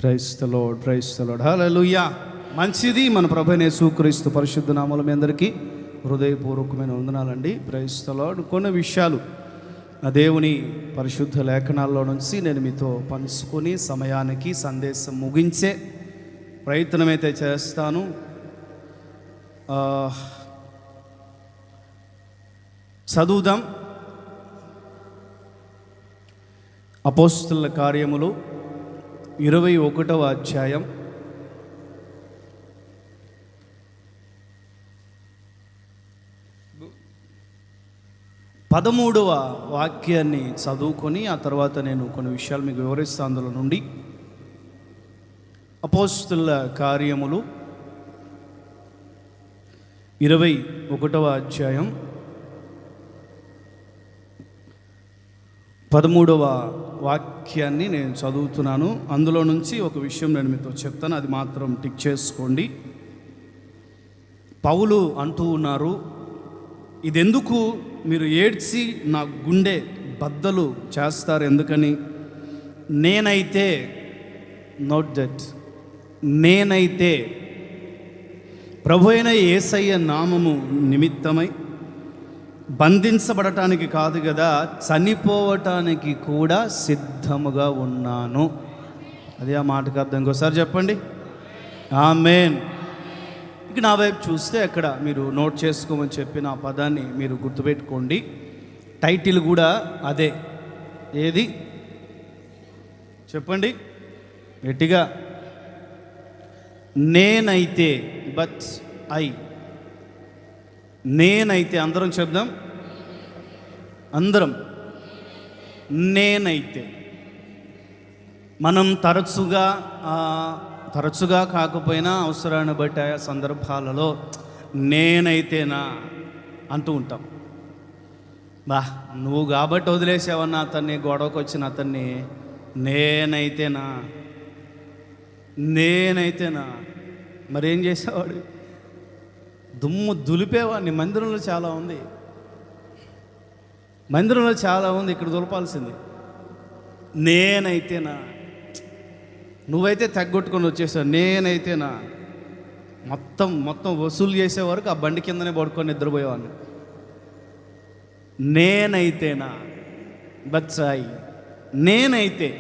Praise the lord, praise the lord, hallelujah. మంచిది. మన ప్రభువైన యేసుక్రీస్తు పరిశుద్ధ నామములో మీ అందరికీ హృదయపూర్వకమైన వందనాలండి. Praise the Lord. కొన్ని విషయాలు నా దేవుని పరిశుద్ధ లేఖనాల్లో నుంచి నేను మీతో పంచుకొని సమయానికి సందేశం ముగించే ప్రయత్నమైతే చేస్తాను. చదువుదాం. అపోస్తలుల కార్యములు 21వ అధ్యాయం 13వ వాక్యాన్ని చదువుకొని ఆ తర్వాత నేను కొన్ని విషయాలు మీకు వివరిస్తాను. అందులో నుండి అపోస్తలుల కార్యములు 21వ అధ్యాయం 13వ వాక్యాన్ని నేను చదువుతున్నాను. అందులో నుంచి ఒక విషయం నేను మీతో చెప్తాను, అది మాత్రం టిక్ చేసుకోండి. పౌలు అంటూ ఉన్నారు, ఇదెందుకు మీరు ఏడ్చి నా గుండె బద్దలు చేస్తారు, ఎందుకని? నేనైతే నోట్ దట్, నేనైతే ప్రభు అయిన యేసయ్య నామము నిమిత్తమై బంధించబడటానికి కాదు కదా, చనిపోవటానికి కూడా సిద్ధముగా ఉన్నాను. అది ఆ మాటకు అర్థం. ఇంకోసారి చెప్పండి, ఆమేన్. ఇక నా వైపు చూస్తే అక్కడ మీరు నోట్ చేసుకోమని చెప్పిన ఆ పదాన్ని మీరు గుర్తుపెట్టుకోండి. టైటిల్ కూడా అదే. ఏది చెప్పండి గట్టిగా. నేనైతే, బట్ నేనైతే, అందరం చెప్దాం, అందరం. నేనైతే మనం తరచుగా కాకపోయినా అవసరాన్ని బట్టి ఆయా సందర్భాలలో నేనైతేనా అంటూ ఉంటాం. నువ్వు కాబట్టి వదిలేసావన్నా అతన్ని, గొడవకు వచ్చిన అతన్ని, నేనైతేనా మరేం చేసేవాడు? దుమ్ము దులిపేవాడిని. మందిరంలో చాలా ఉంది, ఇక్కడ దులపాల్సింది. నేనైతేనా, నువ్వైతే తగ్గొట్టుకొని వచ్చేసావు. నేనైతేనా మొత్తం వసూలు చేసే వరకు ఆ బండి కిందనే పడుకొని నిద్రపోయేవాడిని. నేనైతేనా బచ్చాయి. నేనైతే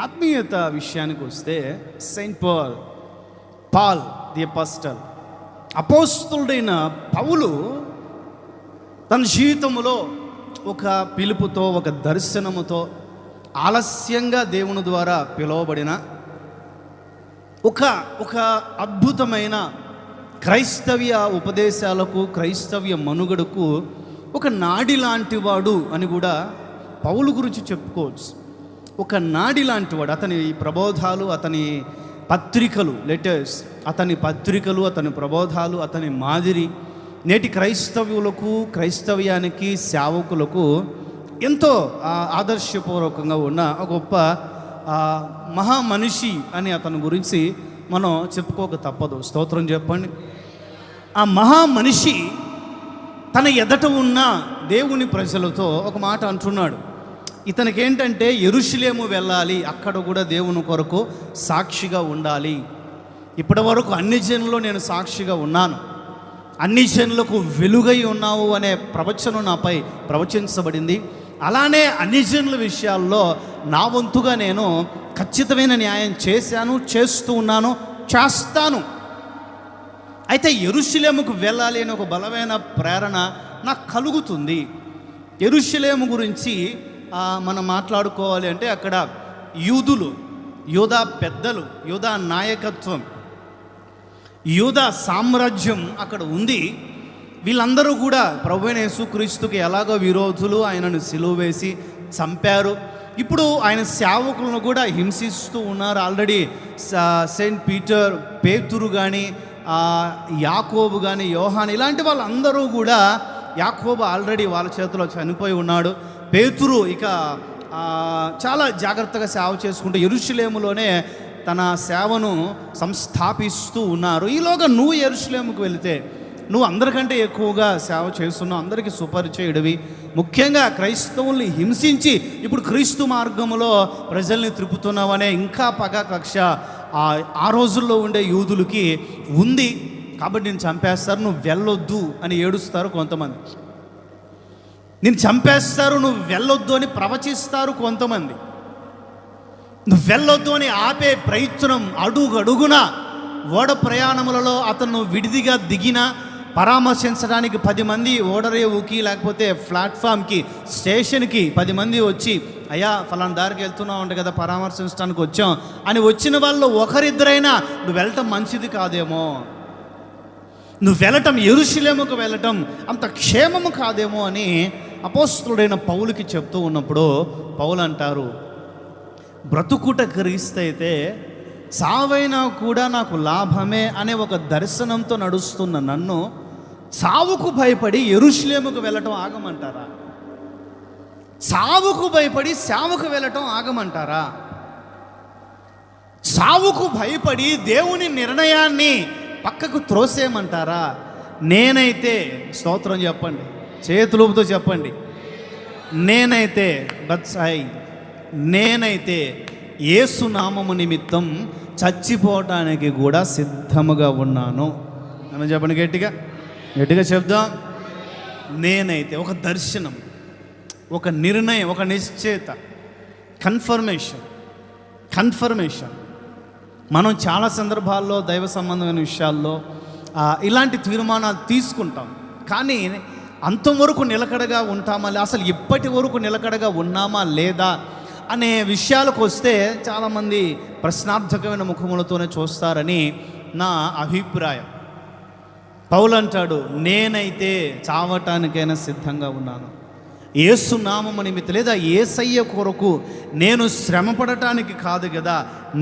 ఆత్మీయత విషయానికి వస్తే సెయింట్ పాల్ ది అపోస్టల్, అపోస్తలుడైన పౌలు తన జీవితంలో ఒక పిలుపుతో, ఒక దర్శనముతో, ఆలస్యంగా దేవుని ద్వారా పిలువబడిన ఒక అద్భుతమైన క్రైస్తవ్య ఉపదేశాలకు, క్రైస్తవ్య మనుగడకు ఒక నాడి లాంటివాడు అని కూడా పౌలు గురించి చెప్పుకోవచ్చు. ఒక నాడి లాంటివాడు. అతని ప్రబోధాలు, అతని పత్రికలు, లెటర్స్, అతని ప్రబోధాలు, అతని మాదిరి నేటి క్రైస్తవులకు, క్రైస్తవ్యానికి, సేవకులకు ఎంతో ఆదర్శపూర్వకంగా ఉన్న ఒక గొప్ప మహామనిషి అని అతని గురించి మనం చెప్పుకోక తప్పదు. స్తోత్రం చెప్పండి. ఆ మహామనిషి తన ఎదట ఉన్న దేవుని ప్రజలతో ఒక మాట అంటున్నాడు. ఇతనికి ఏంటంటే యెరూషలేము వెళ్ళాలి, అక్కడ కూడా దేవుని కొరకు సాక్షిగా ఉండాలి. ఇప్పటి వరకు అన్ని జనుల్లో నేను సాక్షిగా ఉన్నాను, అన్ని జనులకు వెలుగై ఉన్నావు అనే ప్రవచనం నాపై ప్రవచించబడింది. అలానే అన్ని జనుల విషయాల్లో నా వంతుగా నేను ఖచ్చితమైన న్యాయం చేశాను, చేస్తూ ఉన్నాను, చేస్తాను. అయితే యెరూషలేముకు వెళ్ళాలి అనే ఒక బలమైన ప్రేరణ నాకు కలుగుతుంది. యెరూషలేము గురించి మనం మాట్లాడుకోవాలి అంటే అక్కడ యూదులు, యూదా పెద్దలు, యూదా నాయకత్వం, యూదా సామ్రాజ్యం అక్కడ ఉంది. వీళ్ళందరూ కూడా ప్రభువైన యేసుక్రీస్తుకి ఎలాగో విరోధులు, ఆయనను సిలువ వేసి చంపారు. ఇప్పుడు ఆయన సేవకులను కూడా హింసిస్తూ ఉన్నారు. ఆల్రెడీ సెయింట్ పీటర్, పేతురు కానీ, యాకోబు కానీ, యోహాన్, ఇలాంటి వాళ్ళందరూ కూడా, యాకోబు ఆల్రెడీ వాళ్ళ చేతిలో చనిపోయి ఉన్నాడు. పేతురు ఇక చాలా జాగ్రత్తగా సేవ చేసుకుంటూ యెరూషలేములోనే తన సేవను సంస్థాపిస్తూ ఉన్నారు. ఈలోగా నువ్వు యెరూషలేముకు వెళితే నువ్వు అందరికంటే ఎక్కువగా సేవ చేస్తున్నావు, అందరికీ సుపరిచయుడివి, ముఖ్యంగా క్రైస్తవుల్ని హింసించి ఇప్పుడు క్రీస్తు మార్గములో ప్రజల్ని త్రిప్పుతున్నావనే ఇంకా పగ కక్ష ఆ రోజుల్లో ఉండే యూదులకి ఉంది. కాబట్టి నేను చంపేస్తారు, నువ్వు వెళ్ళొద్దు అని ఏడుస్తారు కొంతమంది. నేను చంపేస్తారు, నువ్వు వెళ్ళొద్దు అని ప్రవచిస్తారు కొంతమంది. నువ్వు వెళ్ళొద్దు అని ఆపే ప్రయత్నం అడుగడుగున ఓడ ప్రయాణములలో అతను విడిదిగా దిగిన పరామర్శించడానికి 10 మంది ఓడరేవుకి లేకపోతే ప్లాట్ఫామ్కి స్టేషన్కి 10 మంది వచ్చి, అయ్యా ఫలానా దారికి వెళ్తున్నావు అంటే కదా పరామర్శించడానికి వచ్చాం అని వచ్చిన వాళ్ళు ఒకరిద్దరైనా నువ్వు వెళ్ళటం మంచిది కాదేమో, నువ్వు వెళ్ళటం యెరూషలేముకు వెళ్ళటం అంత క్షేమము కాదేమో అని అపోస్తలుడైన పౌలుకి చెప్తూ ఉన్నప్పుడు పౌలు అంటారు, బ్రతుకుట క్రీస్తు అయితే సావైనా కూడా నాకు లాభమే అనే ఒక దర్శనంతో నడుస్తున్న నన్ను సావుకు భయపడి యెరూషలేముకు వెళ్ళటం ఆగమంటారా? సావుకు భయపడి సేవకు వెళ్ళటం ఆగమంటారా? సావుకు భయపడి దేవుని నిర్ణయాన్ని పక్కకు త్రోసేయమంటారా? నేనైతే స్తోత్రం చెప్పండి, చేతులూపుతో చెప్పండి, నేనైతే యేసు నామము నిమిత్తం చచ్చిపోవటానికి కూడా సిద్ధముగా ఉన్నాను అని చెప్పండి. గట్టిగా చెప్దాం. నేనైతే ఒక దర్శనం, ఒక నిర్ణయం, ఒక నిశ్చయిత, కన్ఫర్మేషన్. మనం చాలా సందర్భాల్లో దైవ సంబంధమైన విషయాల్లో ఇలాంటి తీర్మానాలు తీసుకుంటాం. కానీ అంతవరకు నిలకడగా ఉంటామా, అసలు ఇప్పటి వరకు నిలకడగా ఉన్నామా లేదా అనే విషయాలకు వస్తే చాలామంది ప్రశ్నార్థకమైన ముఖములతోనే చూస్తారని నా అభిప్రాయం. పౌలు అంటాడు, నేనైతే చావటానికైనా సిద్ధంగా ఉన్నాను. యేసు నామము నిమిత్తం లేదా యేసయ్య కొరకు నేను శ్రమ పడటానికి కాదు కదా,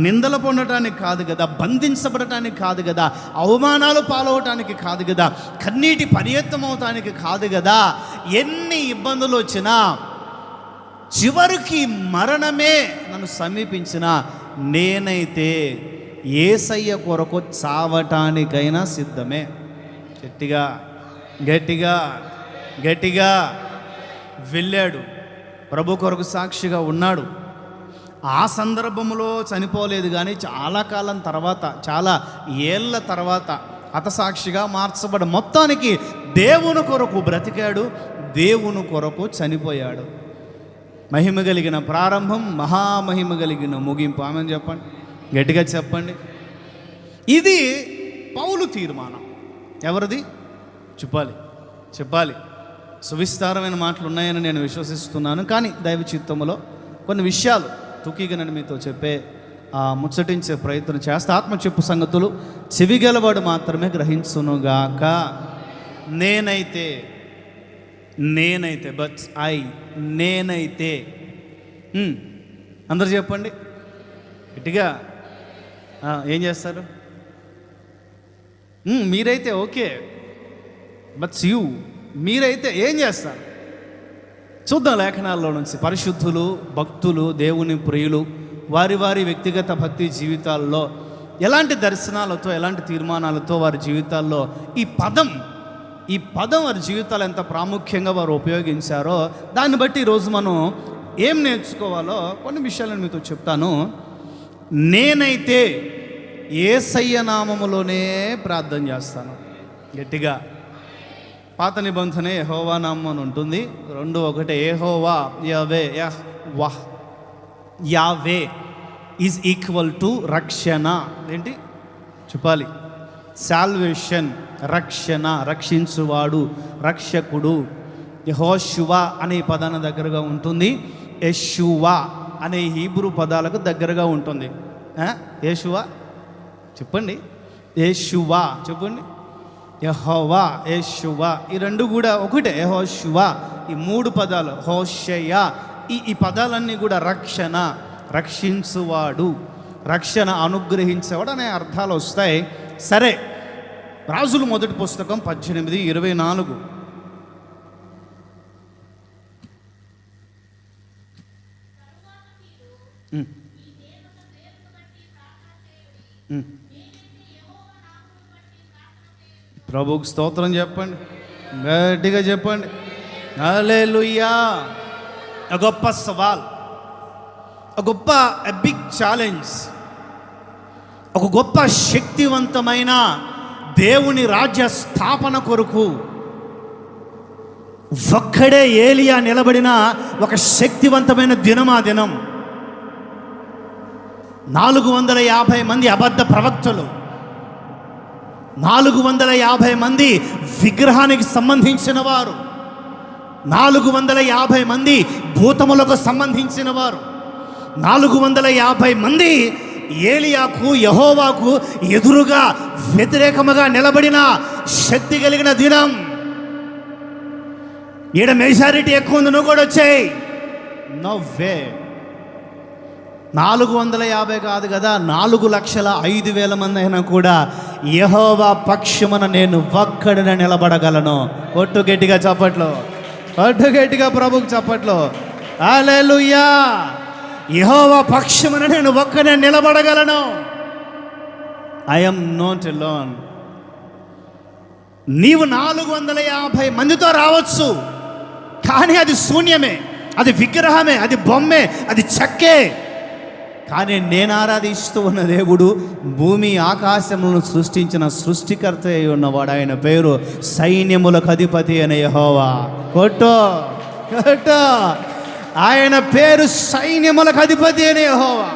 నిందలు పొందటానికి కాదు కదా, బంధించబడటానికి కాదు కదా, అవమానాలు పాలవటానికి కాదు కదా, కన్నీటి పర్యంతం అవటానికి కాదు కదా. ఎన్ని ఇబ్బందులు వచ్చినా చివరికి మరణమే నన్ను సమీపించినా నేనైతే యేసయ్య కొరకు చావటానికైనా సిద్ధమే. గట్టిగా వెళ్ళాడు, ప్రభు కొరకు సాక్షిగా ఉన్నాడు. ఆ సందర్భంలో చనిపోలేదు, కానీ చాలా కాలం తర్వాత, చాలా ఏళ్ళ తర్వాత హతసాక్షిగా మార్చబడి మొత్తానికి దేవుని కొరకు బ్రతికాడు, దేవుని కొరకు చనిపోయాడు. మహిమ కలిగిన ప్రారంభం, మహామహిమ కలిగిన ముగింపు. ఆమెను చెప్పండి, గట్టిగా చెప్పండి. ఇది పౌలు తీర్మానం. ఎవరిది? చెప్పాలి. సువిస్తారమైన మాటలు ఉన్నాయని నేను విశ్వసిస్తున్నాను. కానీ దైవ చిత్తములో కొన్ని విషయాలు తుకిగా నేను మీతో చెప్పే ముచ్చటించే ప్రయత్నం చేస్తా. ఆత్మ చెప్పు సంగతులు చెవిగలవాడు మాత్రమే గ్రహించునుగాక. నేనైతే అందరు చెప్పండి గట్టిగా. ఏం చేస్తారు? మీరైతే ఓకే, మీరైతే ఏం చేస్తారు? చూద్దాం లేఖనాల్లో నుంచి. పరిశుద్ధులు, భక్తులు, దేవుని ప్రియులు వారి వారి వ్యక్తిగత భక్తి జీవితాల్లో ఎలాంటి దర్శనాలతో, ఎలాంటి తీర్మానాలతో వారి జీవితాల్లో ఈ పదం వారి జీవితాలు ఎంత ప్రాముఖ్యంగా వారు ఉపయోగించారో దాన్ని బట్టి ఈరోజు మనం ఏం నేర్చుకోవాలో కొన్ని విషయాలను మీతో చెప్తాను. నేనైతే యేసయ్య నామములోనే ప్రార్థన చేస్తాను. గట్టిగా. పాత నిబంధన యెహోవా నామం అని ఉంటుంది. 2:1 యెహోవా యావే ఈజ్ ఈక్వల్ టు రక్షణ. ఏంటి చెప్పాలి? సాల్వేషన్, రక్షణ, రక్షించువాడు, రక్షకుడు. యెహోషువా అనే పదానికి దగ్గరగా ఉంటుంది. యెషువా అనే హీబ్రూ పదాలకు దగ్గరగా ఉంటుంది. యేషువా చెప్పండి, యేషువా చెప్పండి, యెహోవా, యేషువా ఈ రెండు కూడా ఒకటే. యెహోషువా ఈ 3 పదాలు, హోషయ్య ఈ పదాలన్నీ కూడా రక్షణ, రక్షించువాడు, రక్షణ అనుగ్రహించేవాడు అనే అర్థాలు వస్తాయి. సరే, రాజుల మొదటి పుస్తకం 18:24. ప్రభువుకు స్తోత్రం చెప్పండి, గట్టిగా చెప్పండి. హల్లెలూయా. ఒక గొప్ప సవాల్, ఒక గొప్ప బిగ్ ఛాలెంజ్, ఒక గొప్ప శక్తివంతమైన దేవుని రాజ్య స్థాపన కొరకు ఒక్కడే ఏలియా నిలబడిన ఒక శక్తివంతమైన దినం. ఆ దినం 450 మంది అబద్ధ ప్రవక్తలు, 450 మంది విగ్రహానికి సంబంధించిన వారు, 450 మంది భూతములకు సంబంధించిన వారు, 450 మంది ఏలియాకు యెహోవాకు ఎదురుగా వ్యతిరేకముగా నిలబడిన శక్తి కలిగిన దినం. ఈడ మెజారిటీ ఎక్కువ ఉంది, నువ్వు కూడా వచ్చాయి. No way. 450 కాదు కదా, 4,05,000 మంది అయినా కూడా యెహోవా పక్షమున నేను ఒక్కడిన నిలబడగలను. కొట్టు గట్టిగా చప్పట్లో, కొట్టు గట్టిగా ప్రభుకు చప్పట్లో. హల్లెలూయా. యెహోవా పక్షమున నేను ఒక్కడిన నిలబడగలను. I am not alone. నీవు 450 మందితో రావచ్చు, కానీ అది శూన్యమే, అది విగ్రహమే, అది బొమ్మే, అది చెక్కే. కానీ నేను ఆరాధిస్తూ ఉన్న దేవుడు భూమి ఆకాశములను సృష్టించిన సృష్టికర్త అయి ఉన్నవాడు. ఆయన పేరు సైన్యములకు అధిపతి అయిన యెహోవా. కొట్టో కొట్టో. ఆయన పేరు సైన్యములకు అధిపతి అయిన యెహోవా.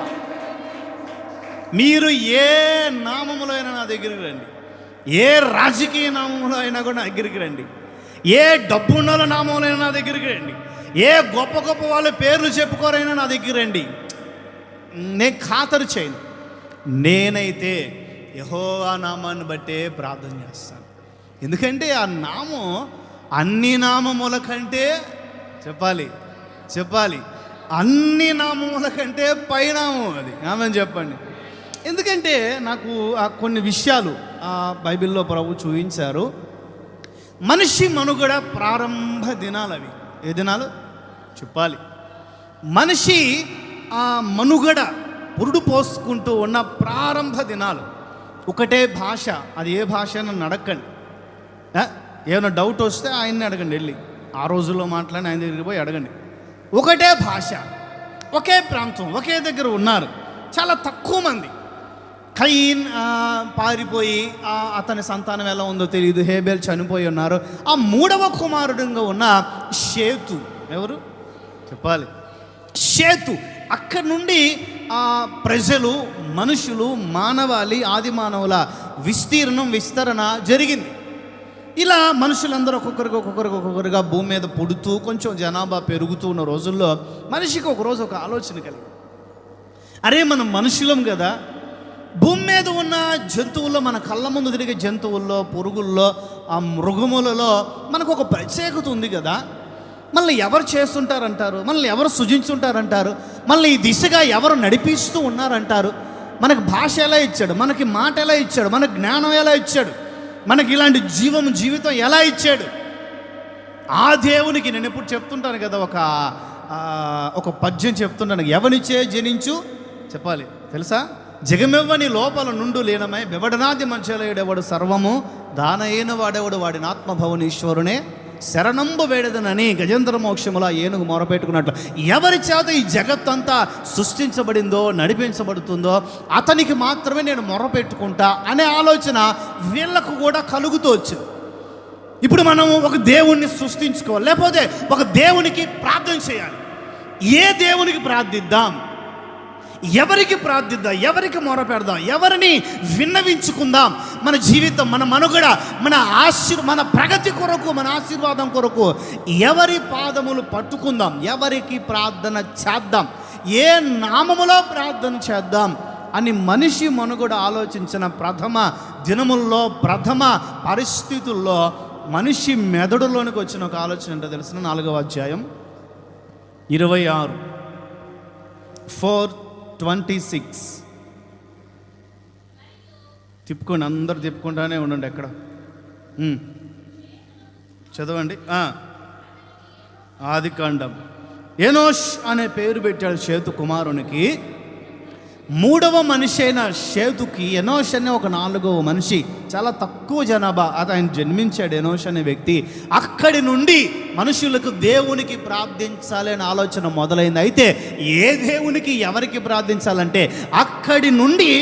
మీరు ఏ నామములో అయినా నా దగ్గరికి రండి, ఏ రాజకీయ నామంలో అయినా కూడా నా దగ్గరికి రండి, ఏ డబ్బున్నోళ్ళ నామంలో అయినా నా దగ్గరికి రండి, ఏ గొప్ప గొప్ప వాళ్ళ పేర్లు చెప్పుకోరైనా నా దగ్గర రండి, నేను ఖాతరు చేయను. నేనైతే యెహోవా నామాన్ని బట్టే ప్రార్థన చేస్తాను. ఎందుకంటే ఆ నామం అన్ని నామముల కంటే చెప్పాలి అన్ని నామముల కంటే పైనామం అది. ఆమెను చెప్పండి. ఎందుకంటే నాకు కొన్ని విషయాలు బైబిల్లో ప్రభు చూపించారు. మనిషి మనుగడ ప్రారంభ దినాలు అవి. ఏ దినాలు చెప్పాలి? మనిషి ఆ మనుగడ పురుడు పోసుకుంటూ ఉన్న ప్రారంభ దినాలు. ఒకటే భాష, అది ఏ భాష అని అడగండి. ఏమైనా డౌట్ వస్తే ఆయన్ని అడగండి, వెళ్ళి ఆ రోజుల్లో మాట్లాడి ఆయన దగ్గరికి పోయి అడగండి. ఒకటే భాష, ఒకే ప్రాంతం, ఒకే దగ్గర ఉన్నారు. చాలా తక్కువ మంది. కయీన్ పారిపోయి అతని సంతానం ఎలా ఉందో తెలియదు, హేబేల్ చనిపోయి ఉన్నారు. ఆ 3వ కుమారుడుగా ఉన్న షేతు, ఎవరు చెప్పాలి? షేతు. అక్కడి నుండి ప్రజలు, మనుషులు, మానవాళి, ఆది మానవుల విస్తరణ జరిగింది. ఇలా మనుషులందరూ ఒక్కొక్కరిగా భూమి మీద పుడుతూ కొంచెం జనాభా పెరుగుతూ ఉన్న రోజుల్లో మనిషికి ఒకరోజు ఒక ఆలోచన కలిగింది. అరే, మనం మనుషులం కదా, భూమి మీద ఉన్న జంతువుల్లో, మన కళ్ళ ముందు తిరిగే జంతువుల్లో, పురుగుల్లో, ఆ మృగములలో మనకు ఒక ప్రత్యేకత ఉంది కదా. మనల్ని ఎవరు చేస్తుంటారంటారు, మనల్ని ఎవరు సృజించుంటారంటారు, మనల్ని ఈ దిశగా ఎవరు నడిపిస్తూ ఉన్నారంటారు. మనకు భాష ఎలా ఇచ్చాడు, మనకి మాట ఎలా ఇచ్చాడు, మనకు జ్ఞానం ఎలా ఇచ్చాడు, మనకి ఇలాంటి జీవితం ఎలా ఇచ్చాడు. ఆ దేవునికి నేను ఎప్పుడు చెప్తుంటాను కదా, ఒక పద్యం చెప్తుంటాను. ఎవనిచ్చే జనించు చెప్పాలి తెలుసా? జగమెవ్వని లోపల నుండు లీనమై బెవడనాది మంచలేడెవడు సర్వము దానైన వాడెవడు వాడిని ఆత్మభవని ఈశ్వరునే శరణంబు వేడదనని గజేంద్ర మోక్షముల ఏనుగు మొరపెట్టుకున్నట్లు ఎవరి చేత ఈ జగత్తంతా సృష్టించబడిందో, నడిపించబడుతుందో అతనికి మాత్రమే నేను మొరపెట్టుకుంటా అనే ఆలోచన వీళ్ళకు కూడా కలుగుతూ వచ్చింది. ఇప్పుడు మనం ఒక దేవుణ్ణి సృష్టించుకోవాలి, లేకపోతే ఒక దేవునికి ప్రార్థన చేయాలి. ఏ దేవునికి ప్రార్థిద్దాం, ఎవరికి ప్రార్థిద్దాం, ఎవరికి మొరపెడదాం, ఎవరిని విన్నవించుకుందాం? మన జీవితం, మన మనుగడ, మన ప్రగతి కొరకు, మన ఆశీర్వాదం కొరకు ఎవరి పాదములు పట్టుకుందాం? ఎవరికి ప్రార్థన చేద్దాం? ఏ నామములో ప్రార్థన చేద్దాం అని మనిషి మనుగడ ఆలోచించిన ప్రథమ దినముల్లో, ప్రథమ పరిస్థితుల్లో మనిషి మెదడులోనికి వచ్చిన ఒక ఆలోచన ఏంటో తెలిసిన 4వ అధ్యాయం 26 4:26 తిప్పుకోండి, అందరు తిప్పుకుంటానే ఉండండి. ఎక్కడ చదవండి. ఆదికాండం. ఎనోష్ అనే పేరు పెట్టాడు షేతు కుమారునికి. 3వ మనిషి అయిన షేతుకి ఎనోష్ అనే ఒక 4వ మనిషి చాలా తక్కువ జనాభా అది ఆయన జన్మించాడు. ఎనోష్ అనే వ్యక్తి. అక్కడి నుండి మనుషులకు దేవునికి ప్రార్థించాలి అనే ఆలోచన మొదలైంది. అయితే ఏ దేవునికి ఎవరికి ప్రార్థించాలంటే అక్కడి నుండి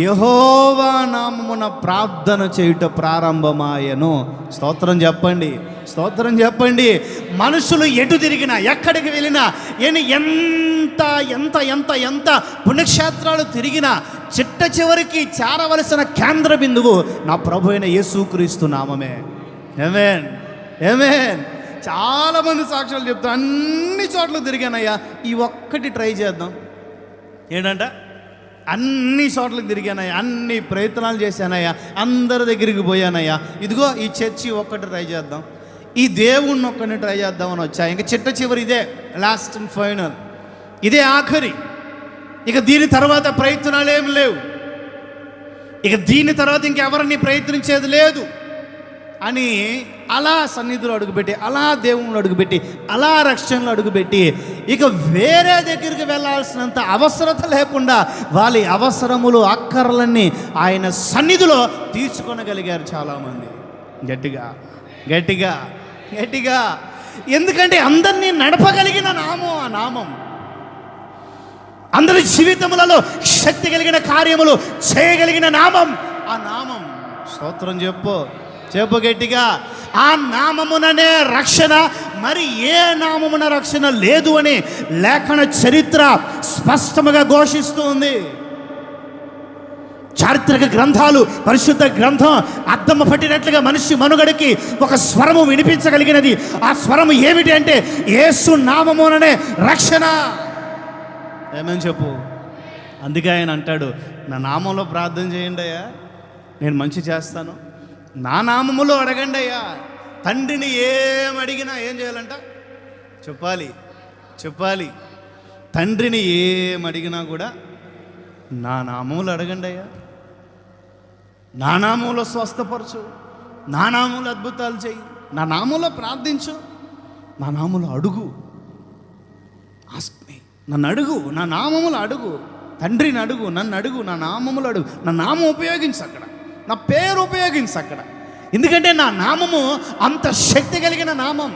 యెహోవా నామమున ప్రార్థన చేయుట ప్రారంభమాయెను. స్తోత్రం చెప్పండి, స్తోత్రం చెప్పండి. మనుషులు ఎటు తిరిగినా ఎక్కడికి వెళ్ళినా ఎంత ఎంత ఎంత ఎంత పుణ్యక్షేత్రాలు తిరిగినా చిట్ట చివరికి చేరవలసిన కేంద్ర బిందువు నా ప్రభు అయిన యేసుక్రీస్తు నామమే. ఆమేన్, ఆమేన్. చాలామంది సాక్ష్యాలు చెప్తారు, అన్ని చోట్ల తిరిగానయ్యా, ఈ ఒక్కటి ట్రై చేద్దాం. ఏంటంట? అన్ని చోట్లకు తిరిగానయ్యా, అన్ని ప్రయత్నాలు చేశానయ్యా, అందరి దగ్గరికి పోయానయ్యా, ఇదిగో ఈ చర్చి ఒక్కటి ట్రై చేద్దాం, ఈ దేవుణ్ణి ఒక్కడిని ట్రై చేద్దామని వచ్చా. ఇంకా చిట్ట చివరి ఇదే లాస్ట్ అండ్ ఫైనల్, ఇదే ఆఖరి. ఇక దీని తర్వాత ప్రయత్నాలు ఏమి లేవు, ఇక దీని తర్వాత ఇంకెవరిని ప్రయత్నించేది లేదు అని అలా సన్నిధిలో అడుగుపెట్టి, అలా దేవుళ్ళు అడుగుపెట్టి, అలా రక్షణలో అడుగుపెట్టి ఇక వేరే దగ్గరికి వెళ్ళాల్సినంత అవసరత లేకుండా వాళ్ళ అవసరములు అక్కర్లన్నీ ఆయన సన్నిధిలో తీర్చుకొనగలిగారు చాలామంది. గట్టిగా గట్టిగా గట్టిగా. ఎందుకంటే అందరినీ నడపగలిగిన నామం ఆ నామం. అందరి జీవితములలో శక్తి కలిగిన కార్యములు చేయగలిగిన నామం ఆ నామం. స్తోత్రం చెప్పు, చెప్పు గట్టిగా. ఆ నామముననే రక్షణ, మరి ఏ నామమున రక్షణ లేదు అని లేఖన చరిత్ర స్పష్టముగా ఘోషిస్తూ ఉంది. చారిత్రక గ్రంథాలు, పరిశుద్ధ గ్రంథం అద్దము పట్టినట్లుగా మనిషి మనుగడకి ఒక స్వరము వినిపించగలిగినది. ఆ స్వరము ఏమిటి అంటే యేసు నామముననే రక్షణ. ఏమని చెప్పు. అందుకే ఆయన అంటాడు, నా నామంలో ప్రార్థన చేయండి అయ్యా, నేను మంచి చేస్తాను. నా నామములో అడగండి అయ్యా. తండ్రిని ఏమడిగినా ఏం చేయాలంట? చెప్పాలి, చెప్పాలి. తండ్రిని ఏమడిగినా కూడా నా నామములు అడగండి అయ్యా, నా నామంలో స్వస్థపరచు, నా నామంలో అద్భుతాలు చేయి, నా నామంలో ప్రార్థించు, నా నామంలో అడుగు. నన్ను అడుగు, నా నామములు అడుగు. తండ్రిని అడుగు, నన్ను అడుగు, నా నామములు అడుగు. నా నామం ఉపయోగించు అక్కడ, నా పేరు ఉపయోగించు అక్కడ. ఎందుకంటే నా నామము అంత శక్తి కలిగిన నామం.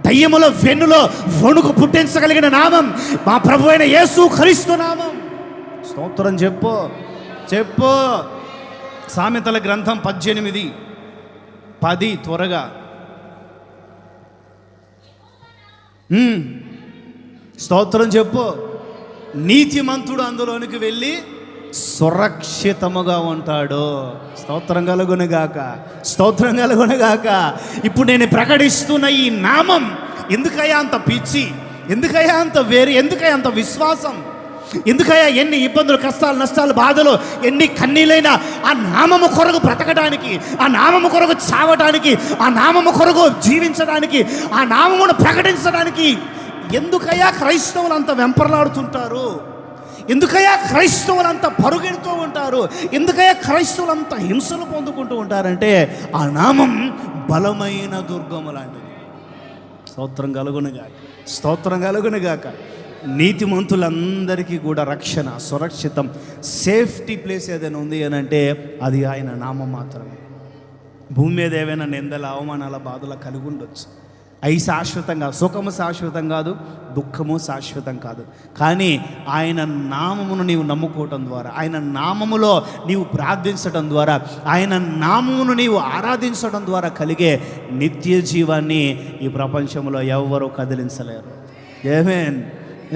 దయ్యముల వెన్నులో వణుకు పుట్టించగలిగిన నామం మా ప్రభు అయిన యేసు క్రీస్తు నామం. స్తోత్రం చెప్పు, చెప్పు. సామెతల గ్రంథం 18:10 త్వరగా. స్తోత్రం చెప్పు. నీతిమంతుడు అందులోనికి వెళ్ళి సురక్షితముగా ఉంటాడు. స్తోత్రం కలుగునుగాక, స్తోత్రం కలుగునుగాక. ఇప్పుడు నేను ప్రకటిస్తున్న ఈ నామం ఎందుకయ్యా అంత పిచ్చి, ఎందుకయ్యా అంత వేరు, ఎందుకయ్యా అంత విశ్వాసం, ఎందుకయ్యా ఎన్ని ఇబ్బందులు, కష్టాలు, నష్టాలు, బాధలు, ఎన్ని కన్నీలైనా ఆ నామము కొరకు బ్రతకడానికి, ఆ నామము కొరకు చావటానికి, ఆ నామము కొరకు జీవించడానికి, ఆ నామమును ప్రకటించడానికి ఎందుకయ్యా క్రైస్తవులు అంత వెంపర్లాడుతుంటారు? ఎందుకయ్యా క్రైస్తవులు అంత పరుగెడుతూ ఉంటారు? ఎందుకయ్యా క్రైస్తవులు అంత హింసలు పొందుకుంటూ ఉంటారంటే ఆ నామం బలమైన దుర్గము లాంటిది. స్తోత్రం కలుగునుగాక, స్తోత్రం కలుగునుగాక. నీతిమంతులందరికీ కూడా రక్షణ, సురక్షితం, సేఫ్టీ ప్లేస్ ఏదైనా ఉంది అని అంటే అది ఆయన నామం మాత్రమే. భూమి మీద ఏవైనా నిందల, అవమానాల, బాధలు కలిగి ఉండొచ్చు, అవి శాశ్వతం కాదు. సుఖము శాశ్వతం కాదు, దుఃఖము శాశ్వతం కాదు. కానీ ఆయన నామమును నీవు నమ్ముకోవటం ద్వారా, ఆయన నామములో నీవు ప్రార్థించడం ద్వారా, ఆయన నామమును నీవు ఆరాధించడం ద్వారా కలిగే నిత్య జీవాన్ని ఈ ప్రపంచంలో ఎవ్వరూ కదిలించలేరు. ఆమేన్,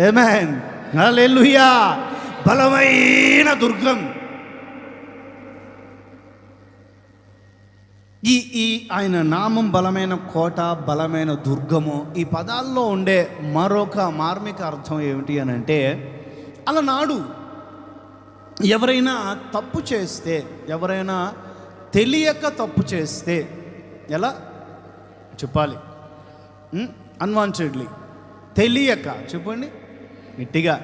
ఆమేన్, హల్లెలూయా. బలమైన దుర్గం ఈ ఆయన నామం. బలమైన కోట, బలమైన దుర్గము. ఈ పదాల్లో ఉండే మరొక మార్మిక అర్థం ఏమిటి అని అంటే, అలనాడు ఎవరైనా తప్పు చేస్తే, ఎవరైనా తెలియక తప్పు చేస్తే ఎలా చెప్పాలి? అన్వాంటెడ్లీ, తెలియక చెప్పండి గట్టిగా.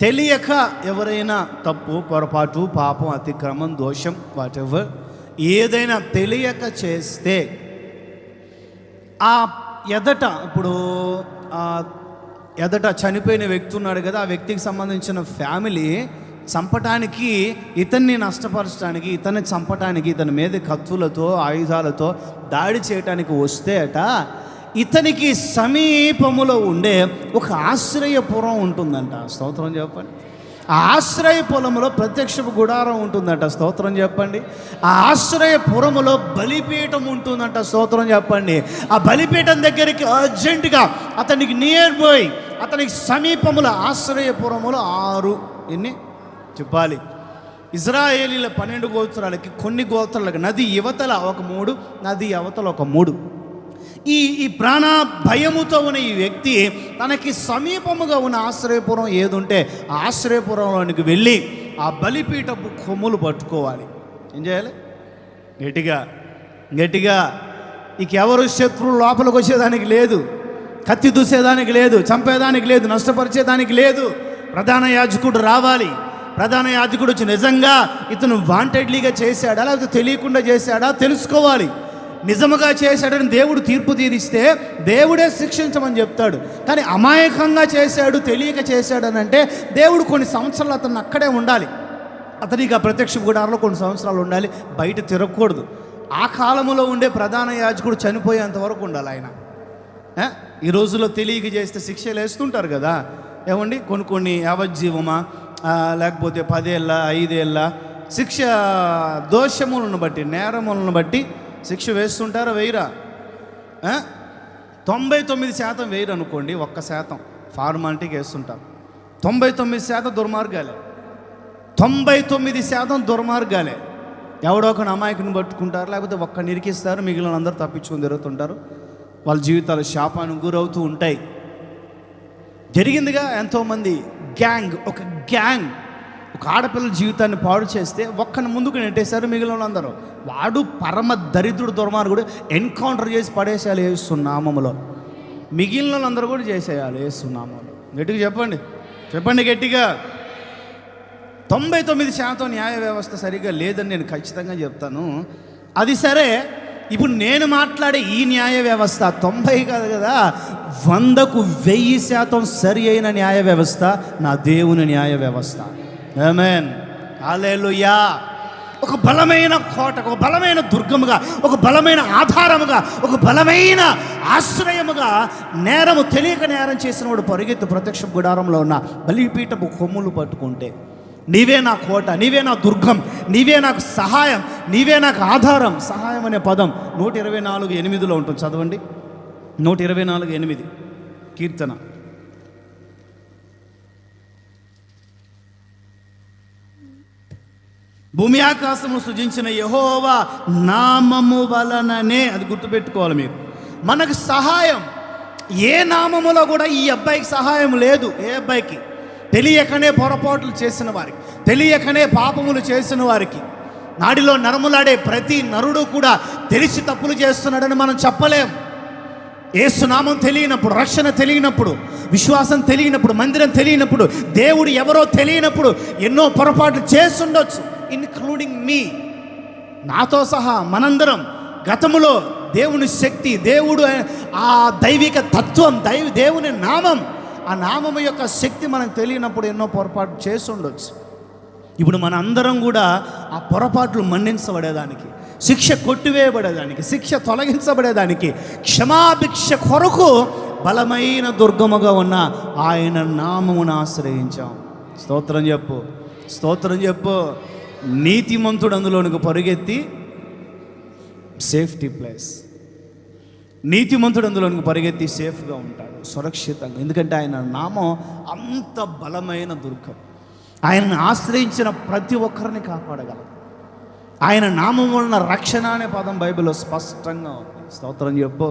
తెలియక ఎవరైనా తప్పు, పొరపాటు, పాపం, అతిక్రమం, దోషం, వాట్ ఎవర్ ఏదైనా తెలియక చేస్తే ఆ ఇప్పుడు ఎదట చనిపోయిన వ్యక్తి ఉన్నాడు కదా, ఆ వ్యక్తికి సంబంధించిన ఫ్యామిలీ చంపటానికి, ఇతన్ని నష్టపరచడానికి, ఇతన్ని చంపటానికి, ఇతని మీద కత్తులతో ఆయుధాలతో దాడి చేయటానికి వస్తే ఇతనికి సమీపములో ఉండే ఒక ఆశ్రయపురం ఉంటుందంట. స్తోత్రం చెప్పండి. ఆ ఆశ్రయపురములో ప్రత్యక్షపు గుడారం ఉంటుందంట. స్తోత్రం చెప్పండి. ఆ ఆశ్రయపురములో బలిపీఠం ఉంటుందంట. స్తోత్రం చెప్పండి. ఆ బలిపీఠం దగ్గరికి అర్జెంటుగా అతనికి నియర్ బై, అతనికి సమీపములో ఆశ్రయపురములో 6 ఎన్ని చెప్పాలి, ఇజ్రాయేలీల 12 గోత్రాలకి కొన్ని గోత్రాలకి నది యువతల ఒక 3, నది అవతల ఒక 3. ఈ ప్రాణ భయముతో ఉన్న ఈ వ్యక్తి తనకి సమీపముగా ఉన్న ఆశ్రయపురం ఏదుంటే ఆ ఆశ్రయపురంలోనికి వెళ్ళి ఆ బలిపీఠపు కొమ్ములు పట్టుకోవాలి. ఏం చేయాలి? గట్టిగా గట్టిగా. ఎవరు శత్రువు లోపలికి వచ్చేదానికి లేదు, కత్తి దూసేదానికి లేదు, చంపేదానికి లేదు, నష్టపరిచేదానికి లేదు. ప్రధాన యాజకుడు రావాలి. ప్రధాన యాజకుడు వచ్చి నిజంగా ఇతను వాంటెడ్లీగా చేశాడా లేకపోతే తెలియకుండా చేశాడా తెలుసుకోవాలి. నిజముగా చేశాడని దేవుడు తీర్పు తీరిస్తే దేవుడే శిక్షించమని చెప్తాడు. కానీ అమాయకంగా చేశాడు, తెలియక చేశాడని అంటే దేవుడు కొన్ని సంవత్సరాలు అతను అక్కడే ఉండాలి. అతనికి ఆ ప్రత్యక్ష గుడారంలో కొన్ని సంవత్సరాలు ఉండాలి, బయట తిరగకూడదు. ఆ కాలంలో ఉండే ప్రధాన యాజకుడు చనిపోయేంత వరకు ఉండాలి ఆయన. ఈ రోజుల్లో తెలియక చేస్తే శిక్షలు వేస్తుంటారు కదా, ఏమండి, కొన్ని యావజ్జీవమా లేకపోతే 10 ఏళ్ళ 5 ఏళ్ళ శిక్ష దోషములను బట్టి, నేరములను బట్టి శిక్ష వేస్తుంటారా? వేయరా? 99% వేయరు అనుకోండి, 1% ఫార్మాలిటీకి వేస్తుంటారు. 99% దుర్మార్గాలే, 99% దుర్మార్గాలే. ఎవడో ఒక అమాయకుని పట్టుకుంటారు, లేకపోతే ఒక్క నిరికిస్తారు, మిగిలిన అందరూ తప్పించుకొని తిరుగుతుంటారు. వాళ్ళ జీవితాలు శాపానికి గురవుతూ ఉంటాయి. జరిగిందిగా ఎంతోమంది ఒక గ్యాంగ్ ఒక ఆడపిల్లల జీవితాన్ని పాడు చేస్తే ఒక్కని ముందుకు నెట్టేశారు, మిగిలిన వాళ్ళందరూ. వాడు పరమ దరిద్రుడు, దుర్మార్గుడు, ఎన్కౌంటర్ చేసి పడేసేయాలి యేసునామములో. మిగిలిన వాళ్ళందరూ కూడా చేసేయాలి యేసునామములో. గట్టిగా చెప్పండి, చెప్పండి గట్టిగా. 99% న్యాయ వ్యవస్థ సరిగ్గా లేదని నేను ఖచ్చితంగా చెప్తాను. అది సరే, ఇప్పుడు నేను మాట్లాడే ఈ న్యాయ వ్యవస్థ 90 కాదు కదా, 100కు 1000% సరి అయిన న్యాయ వ్యవస్థ నా దేవుని న్యాయ వ్యవస్థ. ఆమేన్, హల్లెలూయా. ఒక బలమైన కోట, ఒక బలమైన దుర్గముగా, ఒక బలమైన ఆధారముగా, ఒక బలమైన ఆశ్రయముగా నేరము తెలియక నేరం చేసిన వాడు పరిగెత్తు ప్రత్యక్ష గుడారంలో ఉన్న బలిపీఠపు కొమ్ములు పట్టుకుంటే, నీవే నా కోట, నీవే నా దుర్గం, నీవే నాకు సహాయం, నీవే నాకు ఆధారం. సహాయం అనే పదం 124:8 ఉంటుంది, చదవండి. 124:8 కీర్తన. భూమి ఆకాశము సృజించిన యెహోవా నామము వలననే, అది గుర్తుపెట్టుకోవాలి మీరు. మనకు సహాయం ఏ నామములో కూడా ఈ అబ్బాయికి సహాయం లేదు. ఏ అబ్బాయికి? తెలియకనే పొరపాట్లు చేసిన వారికి, తెలియకనే పాపములు చేసిన వారికి. నాడిలో నరములాడే ప్రతి నరుడు కూడా తెలిసి తప్పులు చేస్తున్నాడని మనం చెప్పలేం. యేసునామం తెలియనప్పుడు, రక్షణ తెలియనప్పుడు, విశ్వాసం తెలియనప్పుడు, మందిరం తెలియనప్పుడు, దేవుడు ఎవరో తెలియనప్పుడు ఎన్నో పొరపాట్లు చేస్తుండొచ్చు, ఇన్క్లూడింగ్ మీ, నాతో సహా మనందరం. గతములో దేవుని శక్తి, దేవుడు ఆ దైవిక తత్వం, దేవుని నామం, ఆ నామం యొక్క శక్తి మనకు తెలియనప్పుడు ఎన్నో పొరపాటు చేసి ఉండొచ్చు. ఇప్పుడు మన అందరం కూడా ఆ పొరపాట్లు మన్నించబడేదానికి, శిక్ష కొట్టివేయబడేదానికి, శిక్ష తొలగించబడేదానికి, క్షమాభిక్ష కొరకు బలమైన దుర్గముగా ఉన్న ఆయన నామమును ఆశ్రయించాం. స్తోత్రం చెప్పు, స్తోత్రం చెప్పు. నీతిమంతుడు అందులోనికి పరుగెత్తి సేఫ్టీ ప్లేస్, నీతిమంతుడు అందులోనికి పరిగెత్తి సేఫ్గా ఉంటాడు, సురక్షితంగా. ఎందుకంటే ఆయన నామం అంత బలమైన దుర్గం. ఆయనను ఆశ్రయించిన ప్రతి ఒక్కరిని కాపాడగలరు. ఆయన నామం వలన రక్షణ అనే పదం బైబిల్లో స్పష్టంగా ఉంది. స్తోత్రం చెప్పు.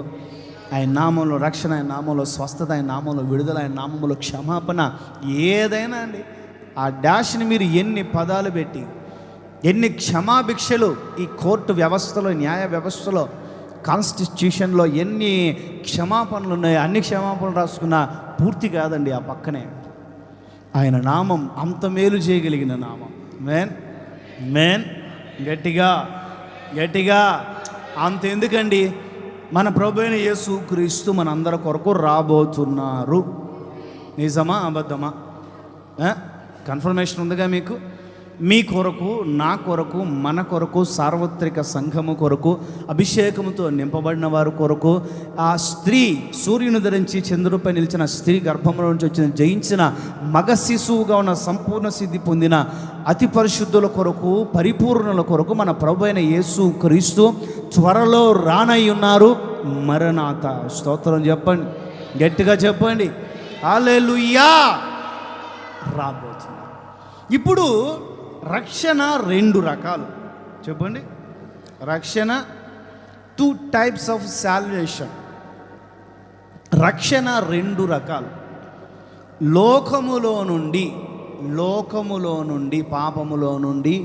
ఆయన నామంలో రక్షణ, ఆయన నామంలో స్వస్థత, ఆయన నామంలో విడుదల, ఆయన నామంలో క్షమాపణ, ఏదైనా అండి. ఆ డాష్ని మీరు ఎన్ని పదాలు పెట్టి, ఎన్ని క్షమాభిక్షలు ఈ కోర్టు వ్యవస్థలో, న్యాయ వ్యవస్థలో, కాన్స్టిట్యూషన్లో ఎన్ని క్షమాపణలు ఉన్నాయి, అన్ని క్షమాపణలు రాసుకున్న పూర్తి కాదండి. ఆ పక్కనే ఆయన నామం అంత మేలు చేయగలిగిన నామం. మేన్ మేన్ గట్టిగా గట్టిగా. అంత ఎందుకండి, మన ప్రభువైన యేసుక్రీస్తు మనందరి కొరకు రాబోతున్నారు. నిజమా అబద్ధమా? కన్ఫర్మేషన్ ఉందిగా మీకు? మీ కొరకు, నా కొరకు, మన కొరకు, సార్వత్రిక సంఘము కొరకు, అభిషేకముతో నింపబడిన వారి కొరకు, ఆ స్త్రీ సూర్యుని ధరించి చంద్రుడిపై నిలిచిన స్త్రీ గర్భంలో నుంచి వచ్చిన జయించిన మగ శిశువుగా ఉన్న సంపూర్ణ సిద్ధి పొందిన అతి పరిశుద్ధుల కొరకు, పరిపూర్ణుల కొరకు మన ప్రభు అయిన యేసు క్రీస్తు త్వరలో రానయ్యున్నారు. మరణాత. స్తోత్రం చెప్పండి, గట్టిగా చెప్పండి. హల్లెలూయా. రాబోతున్నారు. ఇప్పుడు రక్షణ 2 రకాలు. చెప్పండి. రక్షణ 2 టైప్స్ ఆఫ్ సాల్వేషన్. రక్షణ 2 రకాలు. లోకములో నుండి పాపములో నుండి,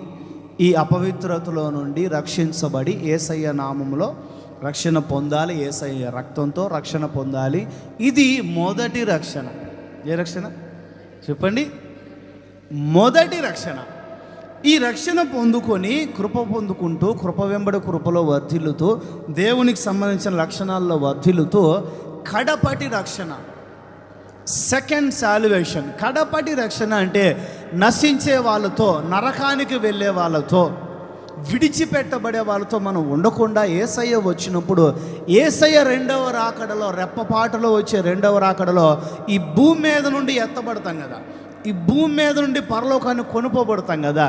ఈ అపవిత్రతలో నుండి రక్షించబడి యేసయ్య నామములో రక్షణ పొందాలి. యేసయ్య రక్తంతో రక్షణ పొందాలి. ఇది మొదటి రక్షణ. ఏ రక్షణ చెప్పండి? మొదటి రక్షణ. ఈ రక్షణ పొందుకొని కృప పొందుకుంటూ, కృప వెంబడి కృపలో వర్ధిల్లుతూ, దేవునికి సంబంధించిన లక్షణాల్లో వర్ధిల్లుతూ, కడపటి రక్షణ, సెకండ్ సాల్వేషన్. కడపటి రక్షణ అంటే నశించే వాళ్ళతో, నరకానికి వెళ్ళే వాళ్ళతో, విడిచిపెట్టబడే వాళ్ళతో మనం ఉండకుండా యేసయ్య వచ్చినప్పుడు, యేసయ్య 2వ రాకడలో, రెప్పపాటలో వచ్చే 2వ రాకడలో ఈ భూమి మీద నుండి ఎత్తబడతాం కదా, ఈ భూమి మీద నుండి పరలోకాన్ని కొనుపోబడతాం కదా.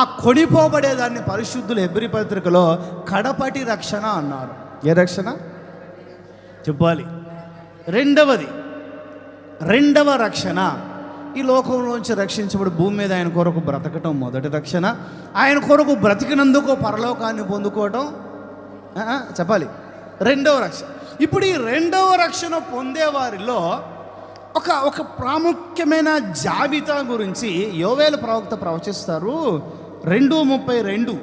ఆ కొనిపోబడేదాన్ని పరిశుద్ధులు హెబ్రీ పత్రికలో కడపటి రక్షణ అన్నారు. ఏ రక్షణ చెప్పాలి? రెండవ రక్షణ. ఈ లోకంలోంచి రక్షించబడి భూమి మీద ఆయన కొరకు బ్రతకటం మొదటి రక్షణ. ఆయన కొరకు బ్రతికినందుకు పరలోకాన్ని పొందుకోవటం చెప్పాలి రెండవ రక్షణ. ఇప్పుడు ఈ రెండవ రక్షణ పొందేవారిలో ఒక ప్రాముఖ్యమైన జాబితా గురించి యోవేలు ప్రవక్త ప్రవచిస్తారు. 2:32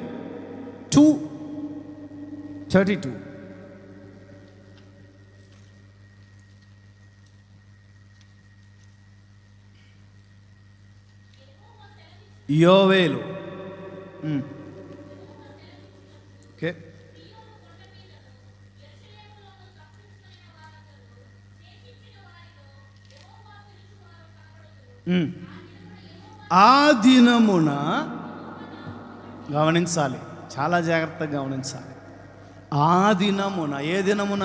2:32. యోవేలు. ఓకే. ఆ దినమున గమనించాలి, చాలా జాగ్రత్తగా గమనించాలి. ఆ దినమున, ఏ దినమున?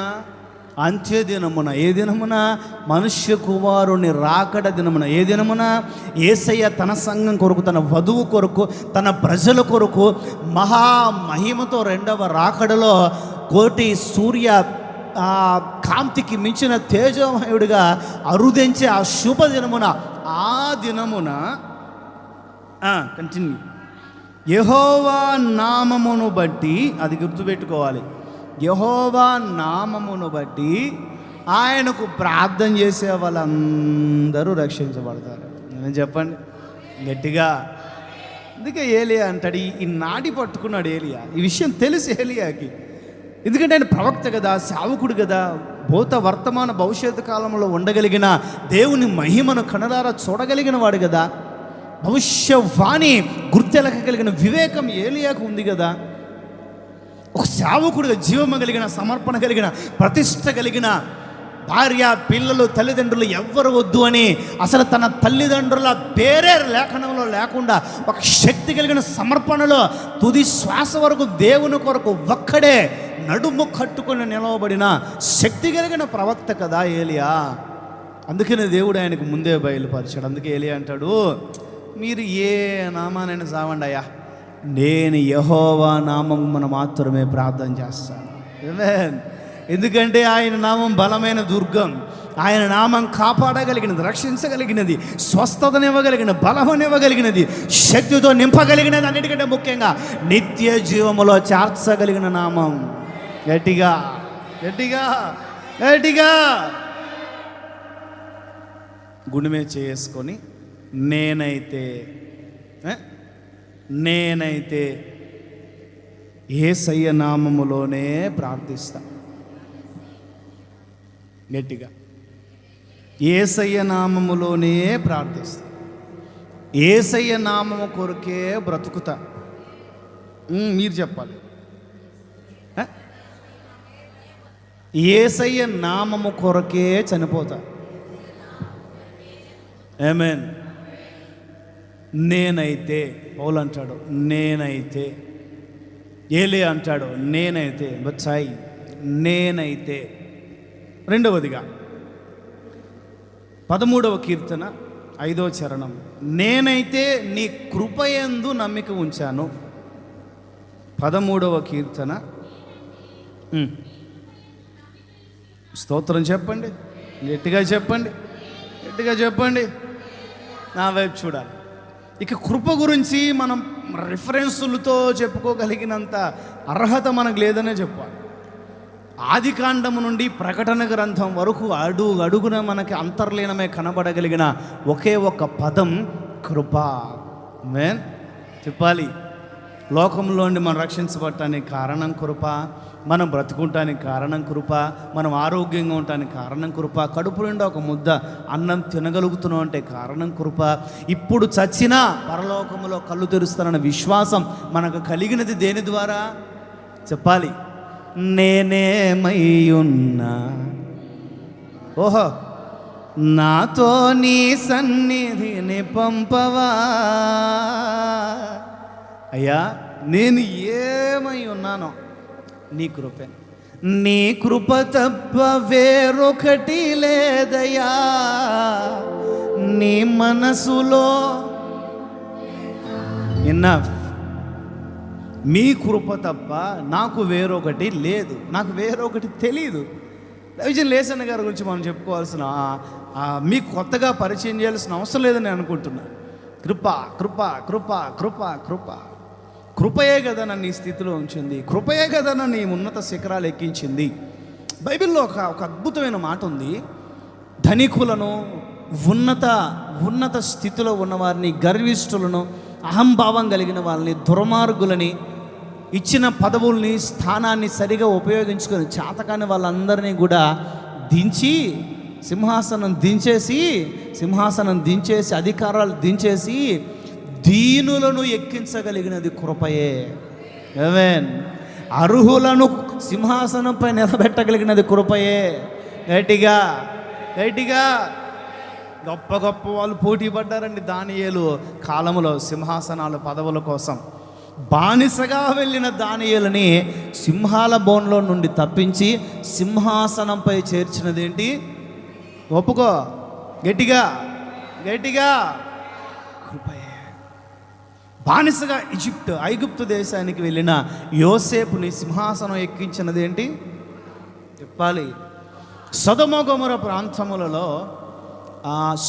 అంత్య దినమున. ఏ దినమున? మనుష్య కుమారుని రాకడ దినమున. ఏ దినమున? యేసయ్య తన సంఘం కొరకు, తన వధువు కొరకు, తన ప్రజల కొరకు మహామహిమతో 2వ రాకడలో కోటి సూర్య కాంతికి మించిన తేజోమయుడిగా అరుదించే ఆ శుభ దినమున, ఆ దినమున కంటిన్యూ, యెహోవా నామమును బట్టి, అది గుర్తుపెట్టుకోవాలి, యెహోవా నామమును బట్టి ఆయనకు ప్రార్థన చేసే వాళ్ళందరూ రక్షించబడతారు. నేను చెప్పండి గట్టిగా. అందుకే ఏలియా అంటాడు, ఈ నాడి పట్టుకున్నాడు ఏలియా. ఈ విషయం తెలుసు ఏలియాకి, ఎందుకంటే ఆయన ప్రవక్త కదా, సేవకుడు కదా, భూత వర్తమాన భవిష్యత్తు కాలంలో ఉండగలిగిన దేవుని మహిమను కనులారా చూడగలిగిన వాడు కదా, భవిష్యవాణి గుర్తెలకగలిగిన వివేకం ఏలియాకు ఉంది కదా. ఒక సేవకుడిగా జీవము కలిగిన, సమర్పణ కలిగిన, ప్రతిష్ట కలిగిన, భార్య పిల్లలు తల్లిదండ్రులు ఎవ్వరు వద్దు అని అసలు తన తల్లిదండ్రుల పేరే లేఖనంలో లేకుండా ఒక శక్తి కలిగిన సమర్పణలో తుది శ్వాస వరకు దేవుని కొరకు ఒక్కడే నడుము కట్టుకొని నిలవబడిన శక్తి కలిగిన ప్రవక్త కదా ఏలియా. అందుకనే దేవుడు ఆయనకు ముందే బయలుపరిచాడు. అందుకే ఏలియా అంటాడు, మీరు ఏ నామానైనా సావండి అయ్యా, నేను యెహోవా నామమున మాత్రమే ప్రార్థన చేస్తాను. ఎందుకంటే ఆయన నామం బలమైన దుర్గం, ఆయన నామం కాపాడగలిగినది, రక్షించగలిగినది, స్వస్థతనివ్వగలిగిన, బలమనివ్వగలిగినది, శక్తితో నింపగలిగినది, అన్నిటికంటే ముఖ్యంగా నిత్య జీవములో చేర్చగలిగిన నామం. గట్టిగా గట్టిగా గట్టిగా గుండె మీద చేసుకొని నేనైతే యేసయ్య నామములోనే ప్రార్థిస్తా. గట్టిగా యేసయ్య నామములోనే ప్రార్థిస్తా, యేసయ్య నామము కొరకే బ్రతుకుతా. మీరు చెప్పాలి, యేసయ్య నామము కొరకే చనిపోతా. ఆమేన్. నేనైతే, పౌలు అంటాడు నేనైతే, ఏలే అంటాడు నేనైతే, బచ్చాయి నేనైతే. రెండవదిగా 13వ కీర్తన 5వ చరణం, నేనైతే నీ కృపయందు నమ్మిక ఉంచాను. 13వ కీర్తన, స్తోత్రం చెప్పండి, గట్టిగా చెప్పండి, గట్టిగా చెప్పండి, నా వైపు చూడాలి. ఇక కృప గురించి మనం రిఫరెన్సులతో చెప్పుకోగలిగినంత అర్హత మనకు లేదనే చెప్పాలి. ఆది కాండము నుండి ప్రకటన గ్రంథం వరకు అడుగున మనకి అంతర్లీనమే కనబడగలిగిన ఒకే ఒక పదం కృప. మేన్ చెప్పాలి. లోకంలోండి మనం రక్షించబడటానికి కారణం కృప, మనం బ్రతుకుంటానికి కారణం కృప, మనం ఆరోగ్యంగా ఉండటానికి కారణం కృప, కడుపు నిండా ఒక ముద్ద అన్నం తినగలుగుతున్నాం అంటే కారణం కృప, ఇప్పుడు చచ్చినా పరలోకములో కళ్ళు తెరుస్తానన్న విశ్వాసం మనకు కలిగినది దేని ద్వారా చెప్పాలి. నేనేమై ఉన్నా ఓహో నాతో నీ సన్నిధిని పంపవా, అయ్యా నేను ఏమై ఉన్నానో నీ కృపే, నీ కృప తప్ప వేరొకటి లేదయ్యా, నీ మనసులో ఎనఫ్, మీ కృప తప్ప నాకు వేరొకటి లేదు, నాకు వేరొకటి తెలీదు. దైవజన్ లేసన్న గారి గురించి మనం చెప్పుకోవాల్సిన మీకు కొత్తగా పరిచయం చేయాల్సిన అవసరం లేదని అనుకుంటున్నా. కృప కృప కృప కృప కృప, కృపయే కదా నన్ను ఈ స్థితిలో ఉంచింది, కృపయే కదా నన్ను ఈ ఉన్నత శిఖరాలు ఎక్కించింది. బైబిల్లో ఒక అద్భుతమైన మాట ఉంది. ధనికులను, ఉన్నత స్థితిలో ఉన్నవారిని, గర్విష్ఠులను, అహంభావం కలిగిన వాళ్ళని, దుర్మార్గులని, ఇచ్చిన పదవుల్ని, స్థానాన్ని సరిగా ఉపయోగించుకొని చేతకాని వాళ్ళందరినీ కూడా సింహాసనం దించేసి అధికారాలు దించేసి దీనులను ఎక్కించగలిగినది కృపయే. ఆమేన్. అర్హులను సింహాసనంపై నిలబెట్టగలిగినది కృపయే. గట్టిగా గట్టిగా గొప్ప గొప్ప వాళ్ళు పోటీ పడ్డారండి దానియేలు కాలంలో సింహాసనాల పదవుల కోసం. బానిసగా వెళ్ళిన దానియేలుని సింహాల బోన్లో నుండి తప్పించి సింహాసనంపై చేర్చినదేంటి? ఒప్పుకో, గట్టిగా గట్టిగా కృపయే. బానిసగా ఐగుప్తు దేశానికి వెళ్ళిన యోసేపుని సింహాసనం ఎక్కించినదేంటి చెప్పాలి. సొదొమ గొమొర ప్రాంతములలో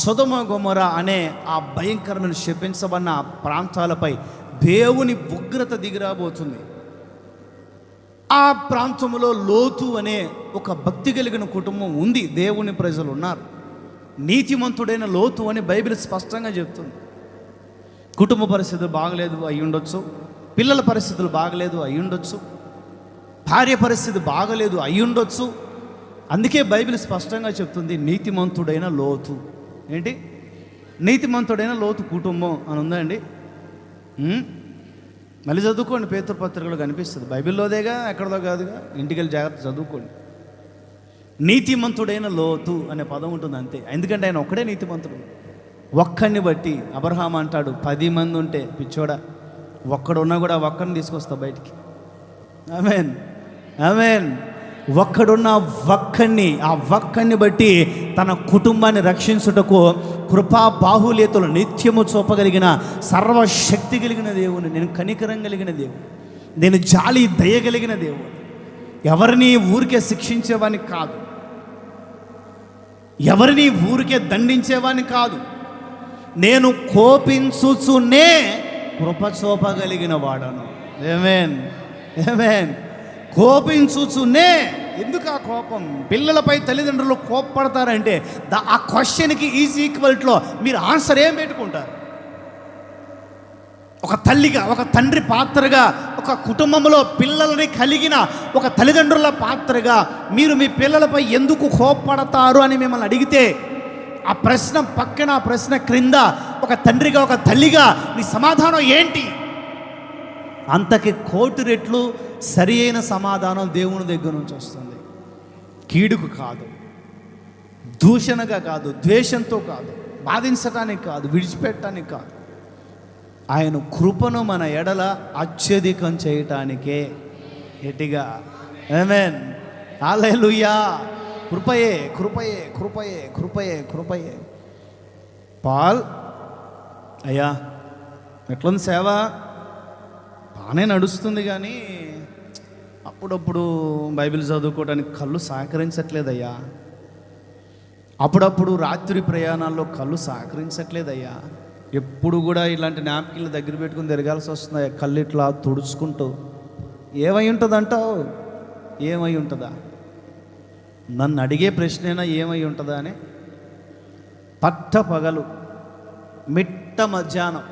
సొదొమ గొమొర అనే ఆ భయంకరమైన శపించబడిన ప్రాంతాలపై దేవుని ఉగ్రత దిగిరాబోతుంది. ఆ ప్రాంతంలో లోతు అనే ఒక భక్తి కలిగిన కుటుంబం ఉంది, దేవుని ప్రజలు ఉన్నారు. నీతిమంతుడైన లోతు అని బైబిల్ స్పష్టంగా చెప్తుంది. కుటుంబ పరిస్థితులు బాగలేదు అయి ఉండొచ్చు, పిల్లల పరిస్థితులు బాగలేదు అయి ఉండొచ్చు, భార్య పరిస్థితి బాగలేదు అయి ఉండొచ్చు. అందుకే బైబిల్ స్పష్టంగా చెప్తుంది నీతిమంతుడైన లోతు. ఏంటి? నీతిమంతుడైన లోతు కుటుంబం అని ఉందండి. మళ్ళీ చదువుకోండి, పేతురు పత్రికలో కనిపిస్తుంది. బైబిల్లోదేగా, ఎక్కడదో కాదుగా, ఇంటికి వెళ్ళి జాగ్రత్త చదువుకోండి. నీతిమంతుడైన లోతు అనే పదం ఉంటుంది అంతే. ఎందుకంటే ఆయన ఒక్కడే నీతిమంతుడు. ఒక్కడిని బట్టి అబ్రహాం అంటాడు 10 మంది ఉంటే పిచ్చోడా, ఒక్కడున్నా కూడా ఒక్కడిని తీసుకొస్తా బయటికి. ఆమేన్ ఆమేన్. ఒక్కడున్న ఒక్కడిని బట్టి తన కుటుంబాన్ని రక్షించుటకు కృపా బాహుల్యతలు నిత్యము చూపగలిగిన సర్వశక్తి కలిగిన దేవుని, నేను కనికరం కలిగిన దేవుని, నేను జాలి దయగలిగిన దేవుని, ఎవరిని ఊరికే శిక్షించేవాని కాదు, ఎవరిని ఊరికే దండించేవాని కాదు, నేను కోపించుచునే కృప చూపగలిగిన వాడను. ఆమేన్ ఆమేన్. కోపించుచునే. ఎందుకు ఆ కోపం? పిల్లలపై తల్లిదండ్రులు కోప్పడతారంటే ఆ క్వశ్చన్కి ఈజ్ ఈక్వల్ట్లో మీరు ఆన్సర్ ఏం పెట్టుకుంటారు? ఒక తల్లిగా, ఒక తండ్రి పాత్రగా, ఒక కుటుంబంలో పిల్లలని కలిగిన ఒక తల్లిదండ్రుల పాత్రగా మీరు మీ పిల్లలపై ఎందుకు కోప్పడతారు అని మిమ్మల్ని అడిగితే ఆ ప్రశ్న పక్కన, ఆ ప్రశ్న క్రింద ఒక తండ్రిగా, ఒక తల్లిగా నీ సమాధానం ఏంటి? అంతకి 1,000 రెట్లు సరి అయిన సమాధానం దేవుని దగ్గర నుంచి వస్తుంది. కీడుకు కాదు, దూషణగా కాదు, ద్వేషంతో కాదు, బాధించటానికి కాదు, విడిచిపెట్టడానికి కాదు, ఆయన కృపను మన ఎడల అత్యధికం చేయటానికే. గట్టిగా ఆమేన్, హల్లెలూయా. కృపయే కృపయే కృపయే కృపయే కృపయే. పాల్, అయ్యా ఎట్లుంది సేవ? బాగానే నడుస్తుంది, కానీ అప్పుడప్పుడు బైబిల్ చదువుకోవడానికి కళ్ళు సహకరించట్లేదయ్యా. అప్పుడప్పుడు రాత్రి ప్రయాణాల్లో కళ్ళు సహకరించట్లేదయ్యా. ఎప్పుడు కూడా ఇలాంటి నాప్కిన్ల దగ్గర పెట్టుకుని తిరగాల్సి వస్తుంది, కళ్ళు ఇట్లా తుడుచుకుంటూ. ఏమై ఉంటుందంటావు? ఏమై ఉంటుందా? నన్ను అడిగే ప్రశ్నేనా ఏమై ఉంటుందా అని? పట్ట పగలు, మిట్ట మధ్యాహ్నం,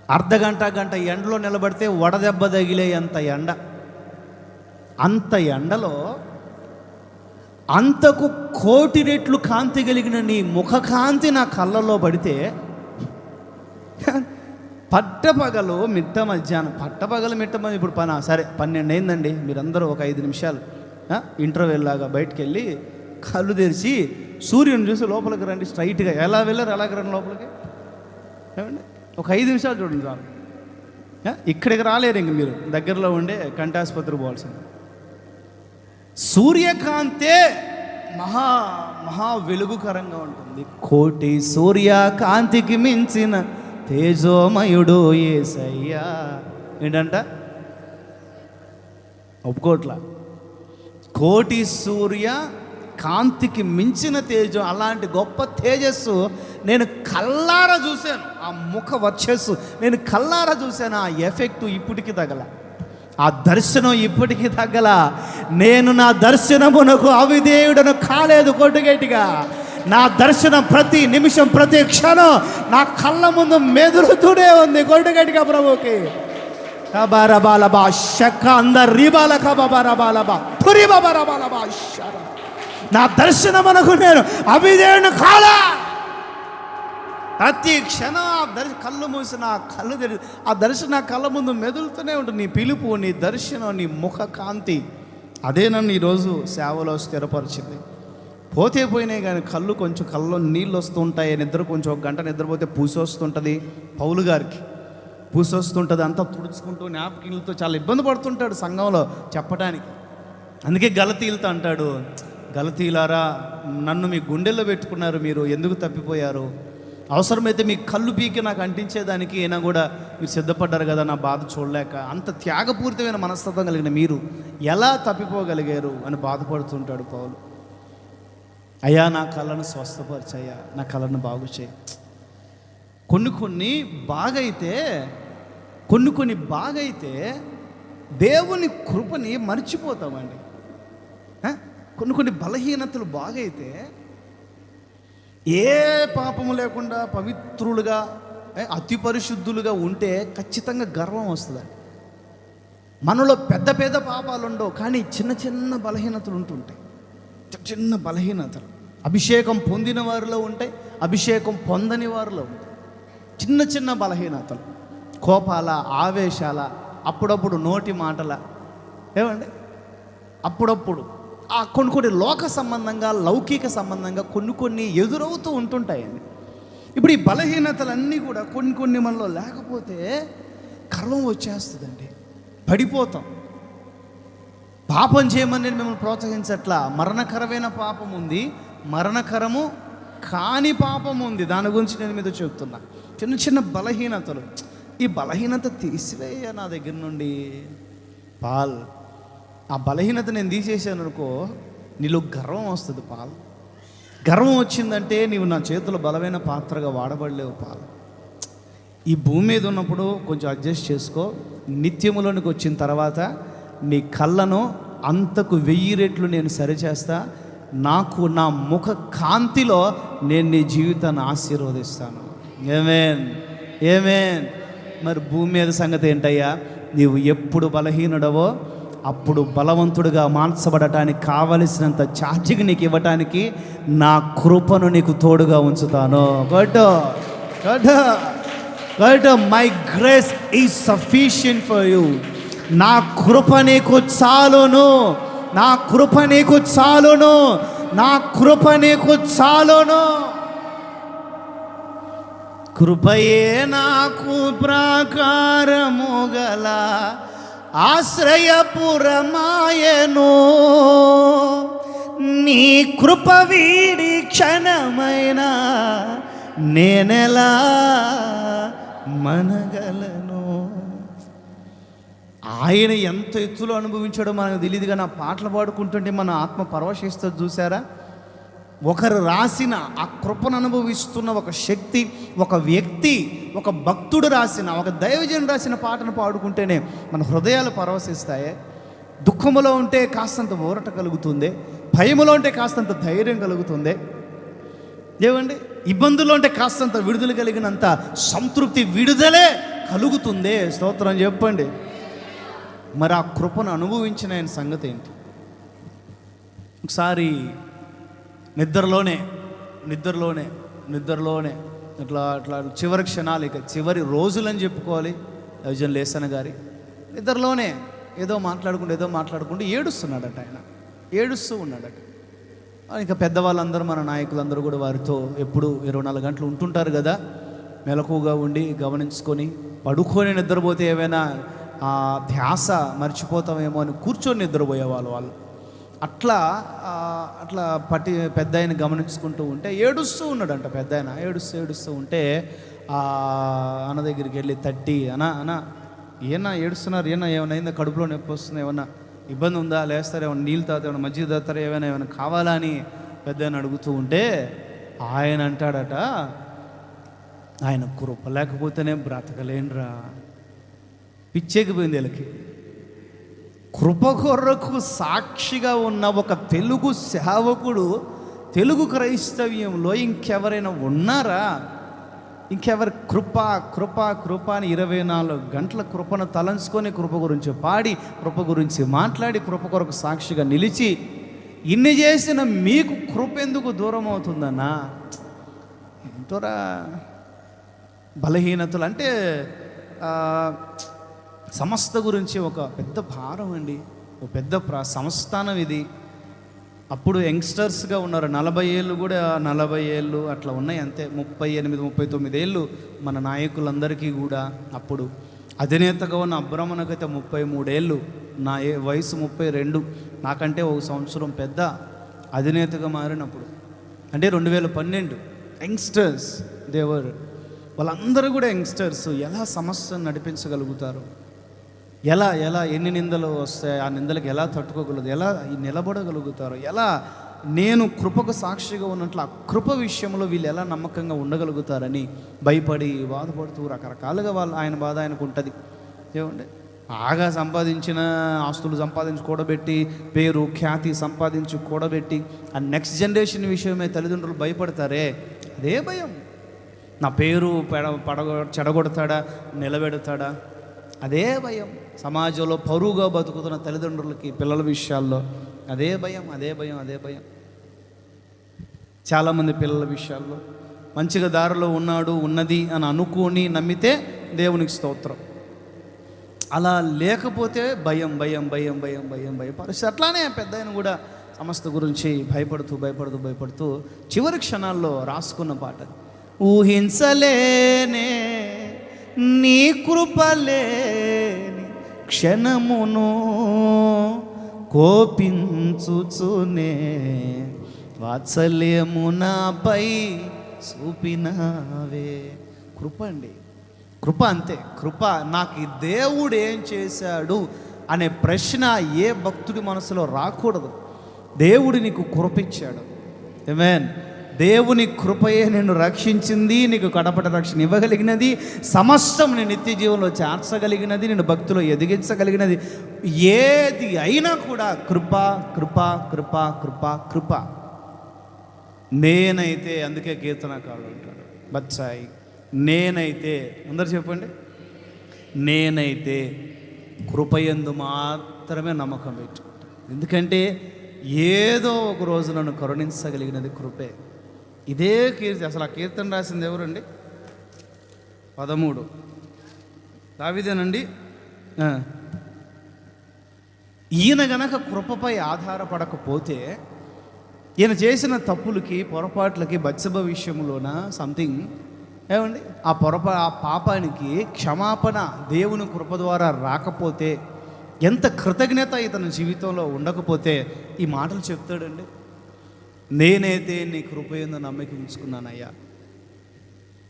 అర్ధగంట గంట ఎండలో నిలబడితే వడదెబ్బ తగిలే అంత ఎండ. అంత ఎండలో అంతకు కోటి రెట్లు కాంతి కలిగిన నీ ముఖ కాంతి నా కళ్ళల్లో పడితే, పట్టపగలు మిట్ట మధ్యాహ్నం, పట్టపగలు మిట్ట మధ్యాహ్నం. ఇప్పుడు సరే 12 అయిందండి, మీరందరూ ఒక 5 నిమిషాలు ఇంటర్వెల్ లాగా బయటకు వెళ్ళి కళ్ళు తెరిచి సూర్యుని చూసి లోపలికి రండి. స్ట్రైట్గా ఎలా వెళ్ళారు అలాగ రండి లోపలికి. ఏమండి, ఒక 5 నిమిషాలు చూడండి చాలు. ఇక్కడికి రాలేరు ఇంక, మీరు దగ్గరలో ఉండే కంటాసుపత్రికి పోవాల్సింది. సూర్యకాంతే మహా మహా వెలుగుకరంగా ఉంటుంది. కోటి సూర్యకాంతికి మించిన తేజోమయుడు యేసయ్యా. ఏంటంట? ఒప్పుకోట్లా. కోటి సూర్య కాంతికి మించిన తేజం, అలాంటి గొప్ప తేజస్సు నేను కల్లారా చూశాను. ఆ ముఖ వర్చస్సు నేను కల్లారా చూశాను. ఆ ఎఫెక్టు ఇప్పటికి తగల, ఆ దర్శనం ఇప్పటికీ తగ్గల. నేను నా దర్శనమునకు అవిధేయుడను కాలేదు. కొట్టుగట్టిగా నా దర్శనం ప్రతి నిమిషం ప్రతి క్షణం నా కళ్ళ ముందు మెదులుతూనే ఉంది. కొట్టుగట్టిగా ప్రభుకి కబరబాలబా షక్క అందరిబాల కబరబాలబా పురిబరబాలబా షర. నా దర్శనమునకు నేను అవిధేయుడను కాలా. ప్రతి క్షణం ఆ కళ్ళు మూసిన ఆ కళ్ళు తెరి, ఆ దర్శనం ఆ కళ్ళ ముందు మెదులుతూనే ఉంటుంది. నీ పిలుపు, నీ దర్శనం, నీ ముఖ కాంతి, అదే నన్ను ఈరోజు సేవలో స్థిరపరిచింది. పోతే పోయినాయి కానీ కళ్ళు కొంచెం కళ్ళలో నీళ్ళు వస్తూ ఉంటాయి. నిద్ర కొంచెం 1 గంట నిద్రపోతే పూసి వస్తుంటుంది. పౌలు గారికి పూసి వస్తుంటుంది. అంతా తుడుచుకుంటూ జ్ఞాపకిలతో చాలా ఇబ్బంది పడుతుంటాడు సంఘంలో చెప్పడానికి. అందుకే గలతీలతో అంటాడు, గలతీలారా నన్ను మీ గుండెల్లో పెట్టుకున్నారు, మీరు ఎందుకు తప్పిపోయారు? అవసరమైతే మీ కళ్ళు పీకి నాకు అంటించేదానికి అయినా కూడా మీరు సిద్ధపడ్డారు కదా, నా బాధ చూడలేక. అంత త్యాగపూరితమైన మనస్తత్వం కలిగిన మీరు ఎలా తప్పిపోగలిగారు అని బాధపడుతుంటాడు పౌలు. అయ్యా నా కళ్ళను స్వస్థపరిచయ్యా, నా కళ్ళను బాగు చేయి. కొన్ని బాగైతే దేవుని కృపని మర్చిపోతామండి. కొన్ని బలహీనతలు బాగైతే, ఏ పాపము లేకుండా పవిత్రులుగా అతి పరిశుద్ధులుగా ఉంటే ఖచ్చితంగా గర్వం వస్తుంది. మనలో పెద్ద పెద్ద పాపాలు ఉండవు, కానీ చిన్న చిన్న బలహీనతలు ఉంటుంటాయి. చిన్న బలహీనతలు అభిషేకం పొందిన వారిలో ఉంటాయి, అభిషేకం పొందని వారిలో ఉంటాయి. చిన్న చిన్న బలహీనతలు, కోపాల, ఆవేశాల, అప్పుడప్పుడు నోటి మాటల, ఏమండి అప్పుడప్పుడు ఆ కొన్ని లోక సంబంధంగా, లౌకిక సంబంధంగా కొన్ని ఎదురవుతూ ఉంటుంటాయండి. ఇప్పుడు ఈ బలహీనతలన్నీ కూడా కొన్ని మనలో లేకపోతే గర్వం వచ్చేస్తుందండి, పడిపోతాం. పాపం చేయమని నేను మిమ్మల్ని ప్రోత్సహించట్లా. మరణకరమైన పాపం ఉంది, మరణకరము కాని పాపం ఉంది. దాని గురించి నేను మీతో చెప్తున్నా. చిన్న చిన్న బలహీనతలు, ఈ బలహీనత తీసివేయ నా దగ్గర నుండి. పాల్, ఆ బలహీనత నేను తీసేసాను అనుకో, నీలో గర్వం వస్తుంది. పాల్, గర్వం వచ్చిందంటే నీవు నా చేతిలో బలమైన పాత్రగా వాడబడలేవు. పాల్, ఈ భూమి మీద ఉన్నప్పుడు కొంచెం అడ్జస్ట్ చేసుకో. నిత్యములోనికి వచ్చిన తర్వాత నీ కళ్ళను అంతకు 1000 రెట్లు నేను సరిచేస్తా. నాకు నా ముఖ కాంతిలో నేను నీ జీవితాన్ని ఆశీర్వదిస్తాను. ఆమేన్, ఆమేన్. మరి భూమి మీద సంగతి ఏంటయ్యా? నీవు ఎప్పుడు బలహీనుడవో అప్పుడు బలవంతుడిగా మార్చబడటానికి కావలసినంత ఛార్జింగ్ నీకు ఇవ్వటానికి నా కృపను నీకు తోడుగా ఉంచుతాను. My grace is sufficient for you. నా కృప నీకు చాలును, నా కృప నీకు చాలును, నా కృప నీకు చాలును. కృపయే నాకు ప్రాకారము గల ఆశ్రయపురమాయను. నీ కృప వీడి క్షణమైన నేనెలా మనగలను. ఆయన ఎంత ఎత్తులో అనుభవించాడో మనకు తెలియదుగా. నా పాటలు పాడుకుంటుంటే మన ఆత్మ పరవశిస్తుంది చూసారా. ఒకరు రాసిన ఆ కృపను అనుభవిస్తున్న ఒక శక్తి, ఒక వ్యక్తి, ఒక భక్తుడు రాసిన, ఒక దైవజనుడు రాసిన పాటను పాడుకుంటేనే మన హృదయాలు పరవశిస్తాయి. దుఃఖములో ఉంటే కాస్తంత ఊరట కలుగుతుంది, భయములో ఉంటే కాస్తంత ధైర్యం కలుగుతుంది. ఏమండి, ఇబ్బందుల్లో ఉంటే కాస్తంత విడుదల కలిగినంత సంతృప్తి, విడుదలే కలుగుతుంది. స్తోత్రం చెప్పండి. మరి ఆ కృపను అనుభవించిన ఆయన సంగతి ఏంటి? ఒకసారి నిద్రలోనే ఇట్లా చివరి క్షణాలు, ఇక చివరి రోజులని చెప్పుకోవాలి యోజన లేసన గారి. నిద్రలోనే ఏదో మాట్లాడుకుంటూ ఏడుస్తున్నాడట. ఆయన ఏడుస్తూ ఉన్నాడట. ఇంకా పెద్దవాళ్ళందరూ, మన నాయకులందరూ కూడా వారితో ఎప్పుడు 24 గంటలు ఉంటుంటారు కదా. మెలకువగా ఉండి గమనించుకొని పడుకొని నిద్రపోతే ఏమైనా ఆ ధ్యాస మర్చిపోతామేమో అని కూర్చొని నిద్రపోయేవాళ్ళు వాళ్ళు. అట్లా పెద్ద ఆయన గమనించుకుంటూ ఉంటే ఏడుస్తూ ఉన్నాడంట. పెద్ద ఆయన ఏడుస్తూ ఉంటే అన్న దగ్గరికి వెళ్ళి తట్టి, అన్నా ఏమన్నా ఏడుస్తున్నారు, ఏమైనా అయిందా, కడుపులో నొప్పి వస్తుంది, ఏమన్నా ఇబ్బంది ఉందా, లేస్తారు, ఏమైనా నీళ్ళు తాగుతారు, ఏమైనా మజ్జిగ తాగుతారు, ఏమైనా కావాలా అని పెద్ద ఆయన అడుగుతూ ఉంటే ఆయన అంటాడట, ఆయన కృప లేకపోతేనే బ్రతకలేనురా. పిచ్చెక్కిపోయింది వీళ్ళకి. కృప కొరకు సాక్షిగా ఉన్న ఒక తెలుగు సేవకుడు తెలుగు క్రైస్తవ్యంలో ఇంకెవరైనా ఉన్నారా? ఇంకెవరి కృప అని 24 గంటల కృపను తలంచుకొని, కృప గురించి పాడి, కృప గురించి మాట్లాడి, కృప కొరకు సాక్షిగా నిలిచి ఇన్ని చేసిన మీకు కృప ఎందుకు దూరం అవుతుందన్నా? ఎంతోరా బలహీనతలు. అంటే సంస్థ గురించి ఒక పెద్ద భారం అండి, ఒక పెద్ద సంస్థానం ఇది. అప్పుడు యంగ్స్టర్స్గా ఉన్నారు, 40 ఏళ్ళు కూడా 40 ఏళ్ళు అట్లా ఉన్నాయి అంతే, 38, 39 ఏళ్ళు మన నాయకులందరికీ కూడా. అప్పుడు అధినేతగా ఉన్న అబ్రహ్మణకైతే 33 ఏళ్ళు, నా వయసు 32, నాకంటే 1 సంవత్సరం పెద్ద అధినేతగా మారినప్పుడు. అంటే 2012 యంగ్స్టర్స్ దేవర్, వాళ్ళందరూ కూడా యంగ్స్టర్స్. ఎలా సమస్యను నడిపించగలుగుతారు? ఎలా ఎన్ని నిందలు వస్తాయి, ఆ నిందలకు ఎలా తట్టుకోగలదు, ఎలా నిలబడగలుగుతారు, ఎలా నేను కృపకు సాక్షిగా ఉన్నట్లు ఆ కృప విషయంలో వీళ్ళు ఎలా నమ్మకంగా ఉండగలుగుతారని భయపడి బాధపడుతూ రకరకాలుగా ఆయన బాధ ఆయనకు ఉంటుంది. ఏమంటే బాగా సంపాదించిన ఆస్తులు సంపాదించి కూడబెట్టి, పేరు ఖ్యాతి సంపాదించి కూడబెట్టి, ఆ నెక్స్ట్ జనరేషన్ విషయమే తల్లిదండ్రులు భయపడతారే, అదే భయం. నా పేరు చెడగొడతాడా, నిలబెడతాడా, అదే భయం. సమాజంలో పరువుగా బతుకుతున్న తల్లిదండ్రులకి పిల్లల విషయాల్లో అదే భయం. చాలామంది పిల్లల విషయాల్లో మంచిగా దారిలో ఉన్నది అని అనుకొని నమ్మితే దేవునికి స్తోత్రం. అలా లేకపోతే భయం పరిస్థితి. అట్లానే పెద్ద ఆయన కూడా సమస్త గురించి భయపడుతూ చివరి క్షణాల్లో రాసుకున్న పాట, ఊహించలేనే నీ కృపలేని క్షణమును కోపించుచునే వాత్సల్యము నాపై చూపినావే. కృప అండి, కృప అంతే. కృప నాకు ఈ దేవుడు ఏం చేశాడు అనే ప్రశ్న ఏ భక్తుడి మనసులో రాకూడదు. దేవుడు నీకు కృప ఇచ్చాడు. ఆమేన్. దేవుని కృపయే నిన్ను రక్షించింది, నీకు కడపట రక్షణ ఇవ్వగలిగినది, సమస్తం నీ నిత్య జీవంలో చేర్చగలిగినది, నేను భక్తిలో ఎదిగించగలిగినది. ఏది అయినా కూడా కృప. నేనైతే, అందుకే కీర్తనకారుడు అంటాడు బచ్చాయి, నేనైతే, అందరు చెప్పండి, నేనైతే కృపయందు మాత్రమే నమ్మకం పెట్టుకుంటాను. ఎందుకంటే ఏదో ఒక రోజు నన్ను కరుణించగలిగినది కృపే. ఇదే కీర్తి. అసలు ఆ కీర్తన రాసింది ఎవరండి? 13 దావీదేనండి. ఈయన గనక కృపపై ఆధారపడకపోతే, ఈయన చేసిన తప్పులకి పొరపాట్లకి బత్సెబ విషయంలోన సంథింగ్ ఏమండి ఆ పాపానికి క్షమాపణ దేవుని కృప ద్వారా రాకపోతే, ఎంత కృతజ్ఞత ఇతని జీవితంలో ఉండకపోతే ఈ మాటలు చెప్తాడండి. నేనైతే నీ కృపయందు నమ్మకం ఉంచుకున్నానయ్యా.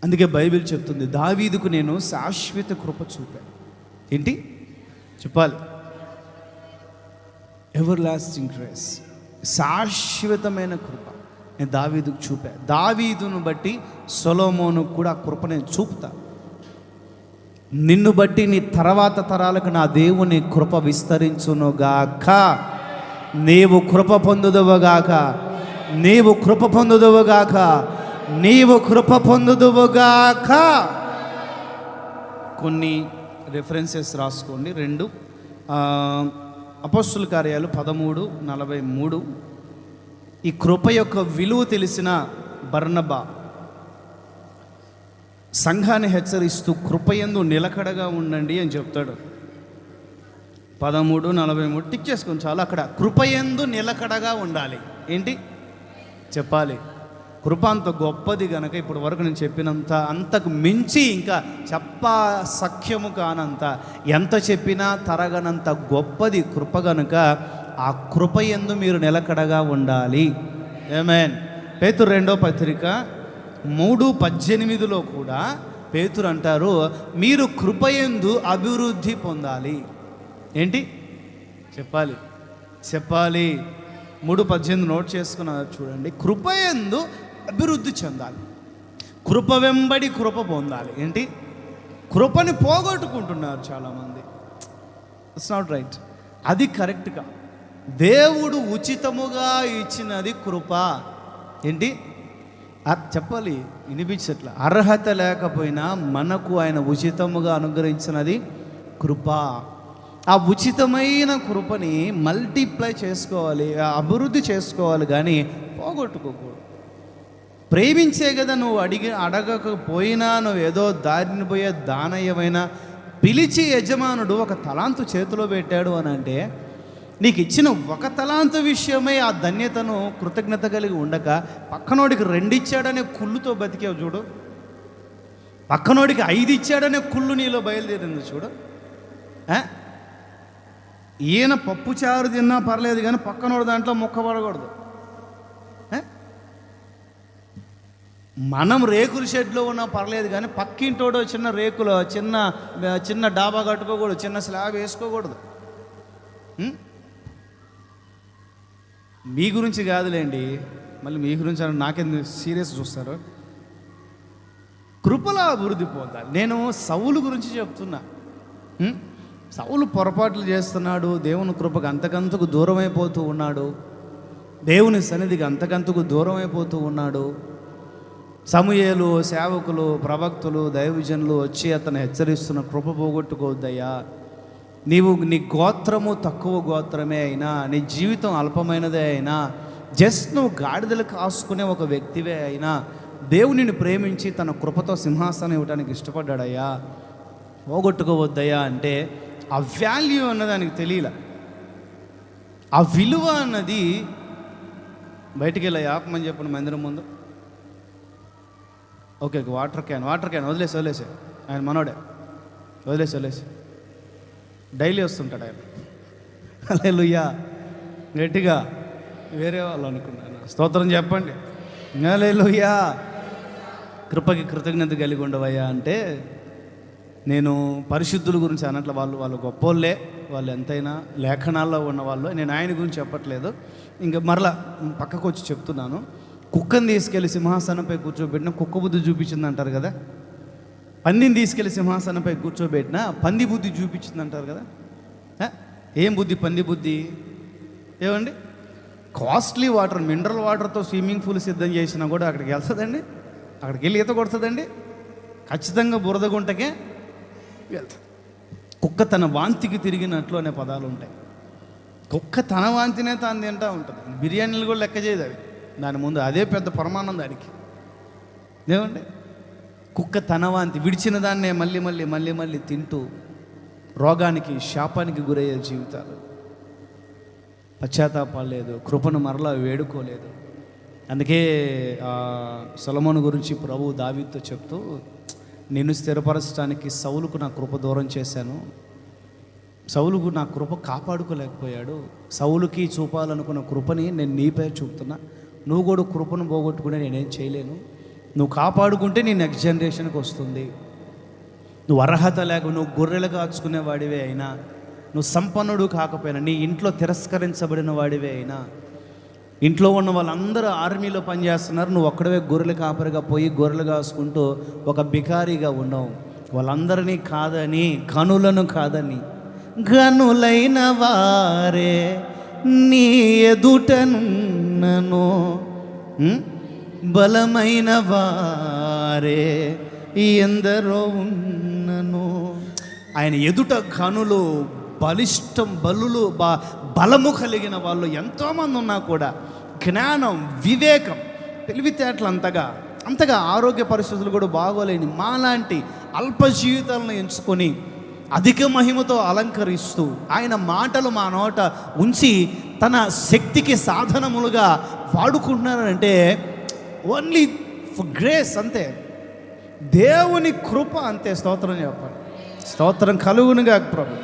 అందుకే బైబిల్ చెప్తుంది, దావీదుకు నేను శాశ్వత కృప చూపాను. ఏంటి చెప్పాలి? ఎవర్ లాస్టింగ్ గ్రేస్, శాశ్వతమైన కృప నేను దావీదుకు చూపా. దావీదును బట్టి సొలొమోనుకు కూడా కృప నేను చూపుతా. నిన్ను బట్టి నీ తర్వాత తరాలకు నా దేవుని కృప విస్తరించునుగాక. నీవు కృప పొందుదువుగాక, నీవు కృప పొందుదువుగాక, నీవు కృప పొందుదువుగాక. కొన్ని రెఫరెన్సెస్ రాసుకోండి. 2 అపోస్తుల కార్యాలు 13:43. ఈ కృప యొక్క విలువ తెలిసిన బర్నబా సంఘాన్ని హెచ్చరిస్తూ కృపయందు నిలకడగా ఉండండి అని చెప్తాడు. 13:43 టిక్ చేసుకొని చాలు. అక్కడ కృపయందు నిలకడగా ఉండాలి. ఏంటి చెప్పాలి? కృప అంత గొప్పది కనుక ఇప్పుడు వరకు నేను చెప్పినంత, అంతకు మించి ఇంకా సఖ్యము కానంత, ఎంత చెప్పినా తరగనంత గొప్పది కృప కనుక ఆ కృపయందు మీరు నిలకడగా ఉండాలి. ఆమేన్. పేతురు 2వ పత్రిక 3:18 కూడా పేతురు అంటారు, మీరు కృపయందు అభివృద్ధి పొందాలి. ఏంటి చెప్పాలి? 3:18 నోట్ చేసుకున్నారు చూడండి. కృపయందు అభివృద్ధి చెందాలి, కృప వెంబడి కృప పొందాలి. ఏంటి? కృపని పోగొట్టుకుంటున్నారు చాలామంది. ఇట్స్ నాట్ రైట్, అది కరెక్ట్గా. దేవుడు ఉచితముగా ఇచ్చినది కృప. ఏంటి చెప్పాలి? వినిపించట్ల. అర్హత లేకపోయినా మనకు ఆయన ఉచితముగా అనుగ్రహించినది కృప. ఆ ఉచితమైన కృపని మల్టిప్లై చేసుకోవాలి, అభివృద్ధి చేసుకోవాలి, కానీ పోగొట్టుకోకూడదు. ప్రేమించే కదా నువ్వు అడగకపోయినా, నువ్వు ఏదో దారిని పోయే దానయ్యమైనా పిలిచి యజమానుడు ఒక తలాంతు చేతిలో పెట్టాడు అని అంటే, నీకు ఇచ్చిన ఒక తలాంతు విషయమై ఆ ధన్యతను కృతజ్ఞత కలిగి ఉండక పక్కనోడికి 2 ఇచ్చాడనే కుళ్ళుతో బతికేవు చూడు. పక్కనోడికి 5 ఇచ్చాడనే కుళ్ళు నీలో బయలుదేరింది చూడు. ఈయన పప్పుచారు తిన్నా పర్లేదు కానీ పక్కనోడు దాంట్లో మొక్కబడకూడదు. మనం రేకుల షెడ్లో ఉన్నా పర్లేదు కానీ పక్కింటోడు చిన్న డాబా కట్టుకోకూడదు, చిన్న స్లాబ్ వేసుకోకూడదు. మీ గురించి కాదులేండి, మళ్ళీ మీ గురించి నాకెందుకు సీరియస్ చూస్తారు. కృపలో అభివృద్ధి పొందాలి. నేను సౌలు గురించి చెప్తున్నా. సౌలు పొరపాట్లు చేస్తున్నాడు, దేవుని కృపకు అంతకంతకు దూరం అయిపోతూ ఉన్నాడు, దేవుని సన్నిధికి అంతకంతకు దూరం అయిపోతూ ఉన్నాడు. సమూయేలు, సేవకులు, ప్రవక్తులు, దైవజనులు వచ్చి అతను హెచ్చరిస్తున్న, కృప పోగొట్టుకోవద్దయ్యా, నీ గోత్రము తక్కువ గోత్రమే అయినా, నీ జీవితం అల్పమైనదే అయినా, జస్ట్ నువ్వు గాడిదలు కాసుకునే ఒక వ్యక్తివే అయినా, దేవునిని ప్రేమించి తన కృపతో సింహాసనం ఇవ్వడానికి ఇష్టపడ్డాడయ్యా, పోగొట్టుకోవద్దయ్యా అంటే ఆ వాల్యూ అన్నది ఆయనకి తెలియలే. ఆ విలువ అన్నది బయటికి వెళ్ళి ఆపమని చెప్పండి మందిరం ముందు. ఓకే, వాటర్ క్యాన్ వదిలేసి ఆయన మనోడే వదిలేసి డైలీ వస్తుంటాడు ఆయన. హల్లెలూయా. గట్టిగా వేరే వాళ్ళు అనుకున్నాను. స్తోత్రం చెప్పండి. హల్లెలూయా. కృపకి కృతజ్ఞత కలిగి ఉండవయ్యా అంటే, నేను పరిశుద్ధుల గురించి అన్నట్లు, వాళ్ళు గొప్పోళ్ళే, వాళ్ళు ఎంతైనా లేఖనాల్లో ఉన్నవాళ్ళు. నేను ఆయన గురించి చెప్పట్లేదు. ఇంకా మరలా పక్కకు వచ్చి చెప్తున్నాను. కుక్కను తీసుకెళ్ళి సింహాసనంపై కూర్చోబెట్టిన కుక్క బుద్ధి చూపించింది అంటారు కదా. పందిని తీసుకెళ్ళి సింహాసనంపై కూర్చోబెట్టిన పంది బుద్ధి చూపించింది అంటారు కదా. ఏం బుద్ధి? పంది బుద్ధి. ఏమండి, కాస్ట్లీ వాటర్, మినరల్ వాటర్తో స్విమ్మింగ్ పూల్ సిద్ధం చేసినా కూడా అక్కడికి వెళ్తుందండి? అక్కడికి వెళ్ళి ఈత కొడుతుందండి? ఖచ్చితంగా బురద గుంటకే వెళ్తుంది. కుక్క తన వాంతికి తిరిగినట్లు అనే పదాలు ఉంటాయి. కుక్క తన వాంతినే తాను తింటూ ఉంటుంది. బిర్యానీలు కూడా లెక్క చేయదు అవి. దాని ముందు అదే పెద్ద పరమానందం దానికి. ఏమండి, కుక్క తన వాంతి విడిచిన దాన్నే మళ్ళీ తింటూ రోగానికి, శాపానికి గురయ్యే జీవితాలు. పశ్చాత్తాపాలు లేదు, కృపను మరలా వేడుకోలేదు. అందుకే సొలొమోను గురించి ప్రభు దావీదుతో చెప్తూ, నిన్ను స్థిరపరచడానికి సౌలుకు నా కృప దూరం చేశాను, సౌలుకు నా కృప కాపాడుకోలేకపోయాడు, సౌలుకి చూపాలనుకున్న కృపని నేను నీపై చూపుతున్నా, నువ్వు కూడా కృపను పోగొట్టుకునే నేనేం చేయలేను, నువ్వు కాపాడుకుంటే నీ నెక్స్ట్ జనరేషన్కి వస్తుంది. నువ్వు అర్హత లేక నువ్వు గొర్రెలు కాచుకునే వాడివే అయినా, నువ్వు సంపన్నుడు కాకపోయినా, నీ ఇంట్లో తిరస్కరించబడిన వాడివే అయినా, ఇంట్లో ఉన్న వాళ్ళందరూ ఆర్మీలో పనిచేస్తున్నారు, నువ్వు ఒక్కడవే గొర్రెలు కాపరిగా పోయి గొర్రెలు కాసుకుంటూ ఒక బికారీగా ఉన్నావు. వాళ్ళందరినీ కాదని, గనులను కాదని, గనులైన వారే నీ ఎదుటనున్నను, బలమైన వారే ఎందరో ఉన్నను. ఆయన ఎదుట గనులు, బలిష్టం బలము కలిగిన వాళ్ళు ఎంతోమంది ఉన్నా కూడా జ్ఞానం, వివేకం, తెలివితేటలు అంతగా ఆరోగ్య పరిస్థితులు కూడా బాగోలేని మాలాంటి అల్ప జీవితాలను ఎంచుకొని అధిక మహిమతో అలంకరిస్తూ ఆయన మాటలు మా నోట ఉంచి తన శక్తికి సాధనములుగా వాడుకుంటున్నారంటే ఓన్లీ ఫర్ గ్రేస్, అంతే, దేవుని కృప, అంతే. స్తోత్రం చెప్పండి. స్తోత్రం కలుగునుగాక ప్రభు,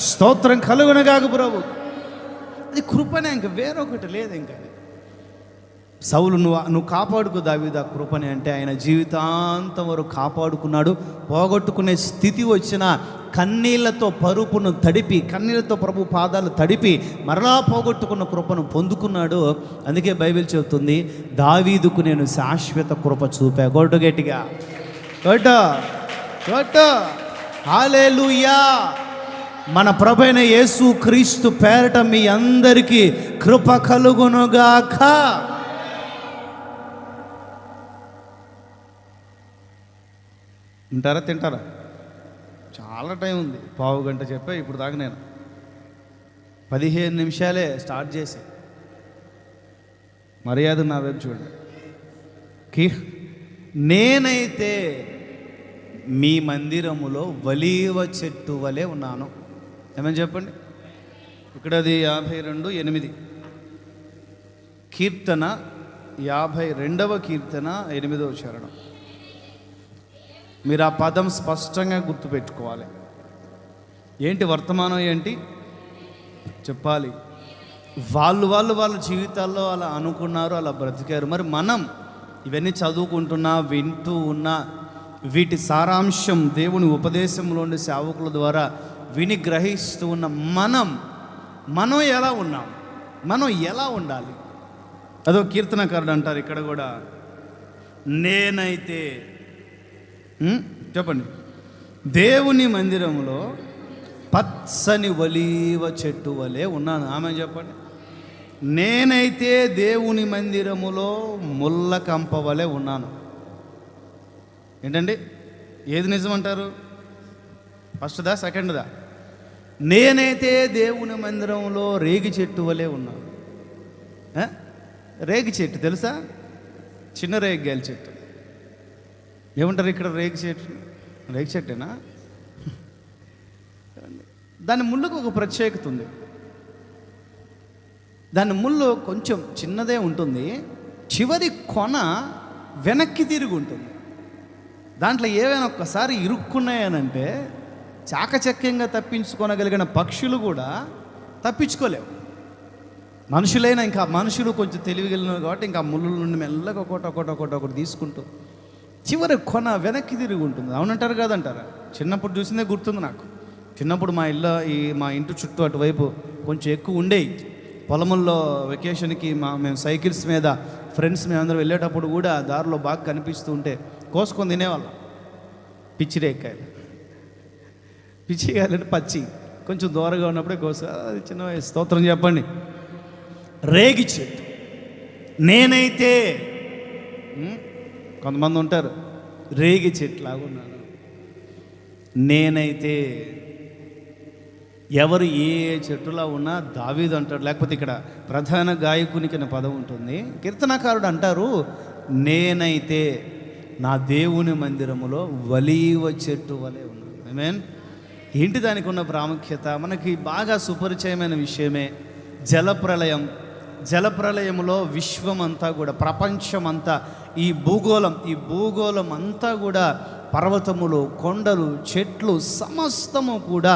స్తోత్రం కలుగునుగాక ప్రభు. అది కృపనే, ఇంక వేరొకటి లేదు. ఇంకా సౌలు నువ్వు కాపాడుకో దావీదు ఆ కృపని అంటే ఆయన జీవితాంతం వరకు కాపాడుకున్నాడు. పోగొట్టుకునే స్థితి వచ్చిన కన్నీళ్లతో పరుపును తడిపి, కన్నీళ్లతో ప్రభు పాదాలు తడిపి మరలా పోగొట్టుకున్న కృపను పొందుకున్నాడు. అందుకే బైబిల్ చెబుతుంది, దావీదుకు నేను శాశ్వత కృప చూపా. గొడ్డు గట్టిగా కొట్టు హల్లెలూయా. మన ప్రభువైన యేసు క్రీస్తు పేరట మీ అందరికీ కృప కలుగునుగాక. తింటారా? చాలా టైం ఉంది, పావు గంట చెప్పా ఇప్పుడు దాకా. నేను 15 నిమిషాలే స్టార్ట్ చేసి, మర్యాద నా వైపు చూడండి. నేనైతే మీ మందిరములో ఒలీవ చెట్టు వలె ఉన్నాను. ఏమని చెప్పండి. ఇక్కడ అది 52:8 కీర్తన, 52వ కీర్తన 8వ చరణం. మీరు ఆ పదం స్పష్టంగా గుర్తుపెట్టుకోవాలి. ఏంటి వర్తమానం, ఏంటి చెప్పాలి. వాళ్ళ జీవితాల్లో అలా అనుకున్నారు, అలా బ్రతికారు. మరి మనం ఇవన్నీ చదువుకుంటున్నా, వింటూ ఉన్నా, వీటి సారాంశం దేవుని ఉపదేశంలో ఉండే సేవకుల ద్వారా విని గ్రహిస్తూ ఉన్న మనం ఎలా ఉన్నాం, మనం ఎలా ఉండాలి? అదో కీర్తనకారుడు అంటారు ఇక్కడ కూడా, నేనైతే చెప్పండి, దేవుని మందిరంలో పచ్చని ఒలీవ చెట్టు వలె ఉన్నాను. ఆమె చెప్పండి. నేనైతే దేవుని మందిరములో ముళ్ళ కంప వలె ఉన్నాను. ఏంటండి, ఏది నిజమంటారు? ఫస్ట్దా, సెకండ్దా? నేనైతే దేవుని మందిరంలో రేగి చెట్టు వలె ఉన్నాను. రేగి చెట్టు తెలుసా? చిన్న రేగిగాయల చెట్టు. ఏమంటారు ఇక్కడ? రేగి చెట్టేనా? దాని ముళ్ళకు ఒక ప్రత్యేకత ఉంది. దాని ముళ్ళు కొంచెం చిన్నదే ఉంటుంది, చివరి కొన వెనక్కి తిరిగి ఉంటుంది. దాంట్లో ఏవైనా ఒక్కసారి ఇరుక్కున్నాయనంటే చాకచక్యంగా తప్పించుకోనగలిగిన పక్షులు కూడా తప్పించుకోలేవు. మనుషులైనా, ఇంకా మనుషులు కొంచెం తెలివిగలిగిన కాబట్టి ఇంకా ముళ్ళ నుండి మెల్లగా ఒకటి తీసుకుంటూ చివరి కొన వెనక్కి తిరిగి ఉంటుంది. అవునంటారు కాదంటారా? చిన్నప్పుడు చూసిందే గుర్తుంది నాకు. చిన్నప్పుడు మా ఇంటి చుట్టూ అటువైపు కొంచెం ఎక్కువ ఉండేవి. పొలముల్లో వెకేషన్కి మేము సైకిల్స్ మీద ఫ్రెండ్స్ మేమందరం వెళ్ళేటప్పుడు కూడా దారిలో బాగా కనిపిస్తూ ఉంటే కోసుకొని తినేవాళ్ళం. పిచ్చిరేకాయలు, పిచ్చికాయలు అంటే పచ్చి, కొంచెం దూరంగా ఉన్నప్పుడే అది చిన్న వయసు. స్తోత్రం చెప్పండి. రేగి చెట్టు. నేనైతే కొంతమంది ఉంటారు, రేగి చెట్లాగా ఉన్నాను. నేనైతే ఎవరు ఏ చెట్టులా ఉన్నా దావీదు అంటాడు. లేకపోతే ఇక్కడ ప్రధాన గాయకునికి అనే పదం ఉంటుంది. కీర్తనకారుడు అంటారు, నేనైతే నా దేవుని మందిరములో ఒలీవ చెట్టు వలె ఉన్నాను. ఆమేన్. ఏంటి దానికి ఉన్న ప్రాముఖ్యత? మనకి బాగా సుపరిచయమైన విషయమే. జలప్రళయం, జలప్రలయములో విశ్వమంతా కూడా, ప్రపంచమంతా, ఈ భూగోళం అంతా కూడా, పర్వతములు, కొండలు, చెట్లు సమస్తము కూడా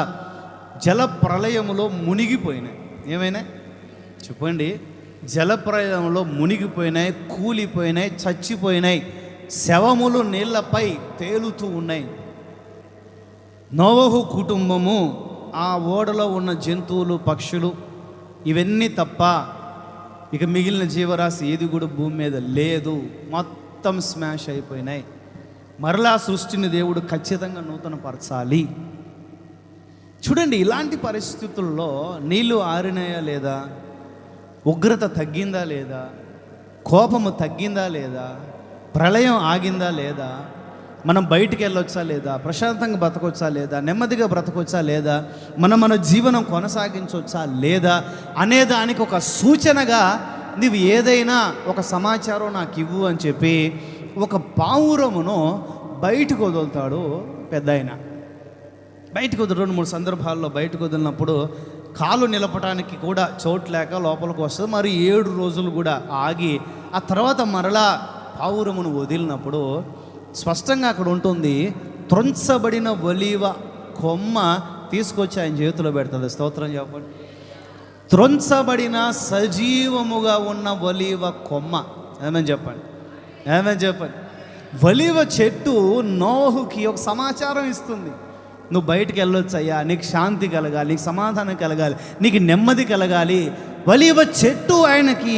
జలప్రలయములో మునిగిపోయినాయి. ఏమైనా చెప్పండి, జలప్రలయంలో మునిగిపోయినాయి, కూలిపోయినాయి, చచ్చిపోయినాయి. శవములు నీళ్లపై తేలుతూ ఉన్నాయి. నోవహు కుటుంబము, ఆ ఓడలో ఉన్న జంతువులు, పక్షులు, ఇవన్నీ తప్ప ఇక మిగిలిన జీవరాశి ఏది కూడా భూమి మీద లేదు. మొత్తం స్మాష్ అయిపోయినాయి. మరలా సృష్టిని దేవుడు ఖచ్చితంగా నూతనపరచాలి. చూడండి, ఇలాంటి పరిస్థితుల్లో నీళ్లు ఆరినాయా లేదా, ఉగ్రత తగ్గిందా లేదా, కోపము తగ్గిందా లేదా, ప్రళయం ఆగిందా లేదా, మనం బయటికి వెళ్ళొచ్చా లేదా, ప్రశాంతంగా బ్రతకొచ్చా లేదా, నెమ్మదిగా బ్రతకొచ్చా లేదా, మన జీవనం కొనసాగించవచ్చా లేదా అనే దానికి ఒక సూచనగా నీవు ఏదైనా ఒక సమాచారం నాకు ఇవ్వు అని చెప్పి ఒక పావురమును బయటకు వదులుతాడు పెద్ద ఆయన. బయటకు వదిలి 2-3 సందర్భాల్లో బయటకు వదిలినప్పుడు కాలు నిలపడానికి కూడా చోటు లేక లోపలికి వస్తుంది. మరి 7 రోజులు కూడా ఆగి ఆ తర్వాత మరలా పావురమును వదిలినప్పుడు స్పష్టంగా అక్కడ ఉంటుంది, త్రొంచబడిన ఒలీవ కొమ్మ తీసుకొచ్చి ఆయన చేతిలో పెడుతుంది. స్తోత్రం చెప్పండి. త్రొంచబడిన సజీవముగా ఉన్న ఒలీవ కొమ్మ. ఏమని చెప్పండి. ఒలీవ చెట్టు నోహుకి ఒక సమాచారం ఇస్తుంది. నువ్వు బయటికి వెళ్ళొచ్చయ్యా, నీకు శాంతి కలగాలి, నీకు సమాధానం కలగాలి, నీకు నెమ్మది కలగాలి. ఒలీవ చెట్టు ఆయనకి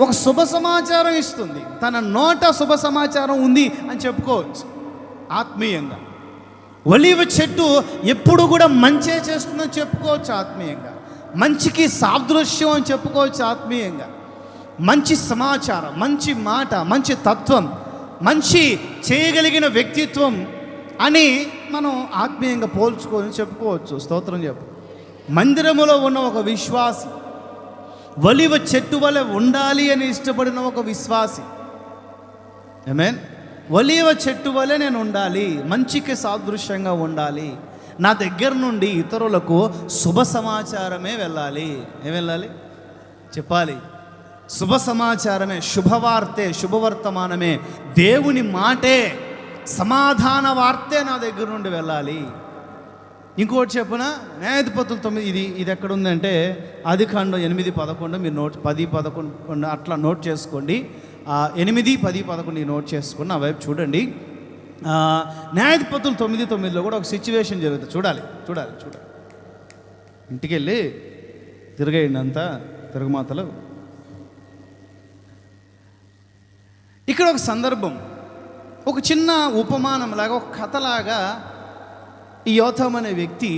ఒక శుభ సమాచారం ఇస్తుంది. తన నోట శుభ సమాచారం ఉంది అని చెప్పుకోవచ్చు ఆత్మీయంగా. ఒలీవ చెట్టు ఎప్పుడు కూడా మంచే చేస్తుందని చెప్పుకోవచ్చు ఆత్మీయంగా. మంచికి సాదృశ్యం అని చెప్పుకోవచ్చు ఆత్మీయంగా. మంచి సమాచారం, మంచి మాట, మంచి తత్వం, మంచి చేయగలిగిన వ్యక్తిత్వం అని మనం ఆత్మీయంగా పోల్చుకొని చెప్పుకోవచ్చు. స్తోత్రం చెప్పు. మందిరములో ఉన్న ఒక విశ్వాసి, ఒలీవ చెట్టు వలె ఉండాలి అని ఇష్టపడిన ఒక విశ్వాసి, ఆమేన్, ఒలీవ చెట్టు వలె నేను ఉండాలి, మంచికి సాదృశ్యంగా ఉండాలి, నా దగ్గర నుండి ఇతరులకు శుభ సమాచారమే వెళ్ళాలి. ఏం వెళ్ళాలి చెప్పాలి? శుభ సమాచారమే, శుభవార్తే, శుభవర్తమానమే, దేవుని మాటే, సమాధాన వార్తే నా దగ్గర నుండి వెళ్ళాలి. ఇంకోటి చెప్పున, న్యాయాధిపతులు 9, ఇది ఎక్కడ ఉందంటే ఆదికాండం 8-11, మీరు 10-11 అట్లా నోట్ చేసుకోండి. 8, 10, 11 నోట్ చేసుకోండి, ఆ వైపు చూడండి. న్యాయాధిపతులు 9:9లో కూడా ఒక సిచ్యువేషన్ జరుగుతుంది. చూడాలి. ఇంటికి వెళ్ళి తిరగేయండి అంతా, తిరగమాతలు. ఇక్కడ ఒక సందర్భం, ఒక చిన్న ఉపమానంలాగా, ఒక కథలాగా ఈ యోథాము అనే వ్యక్తి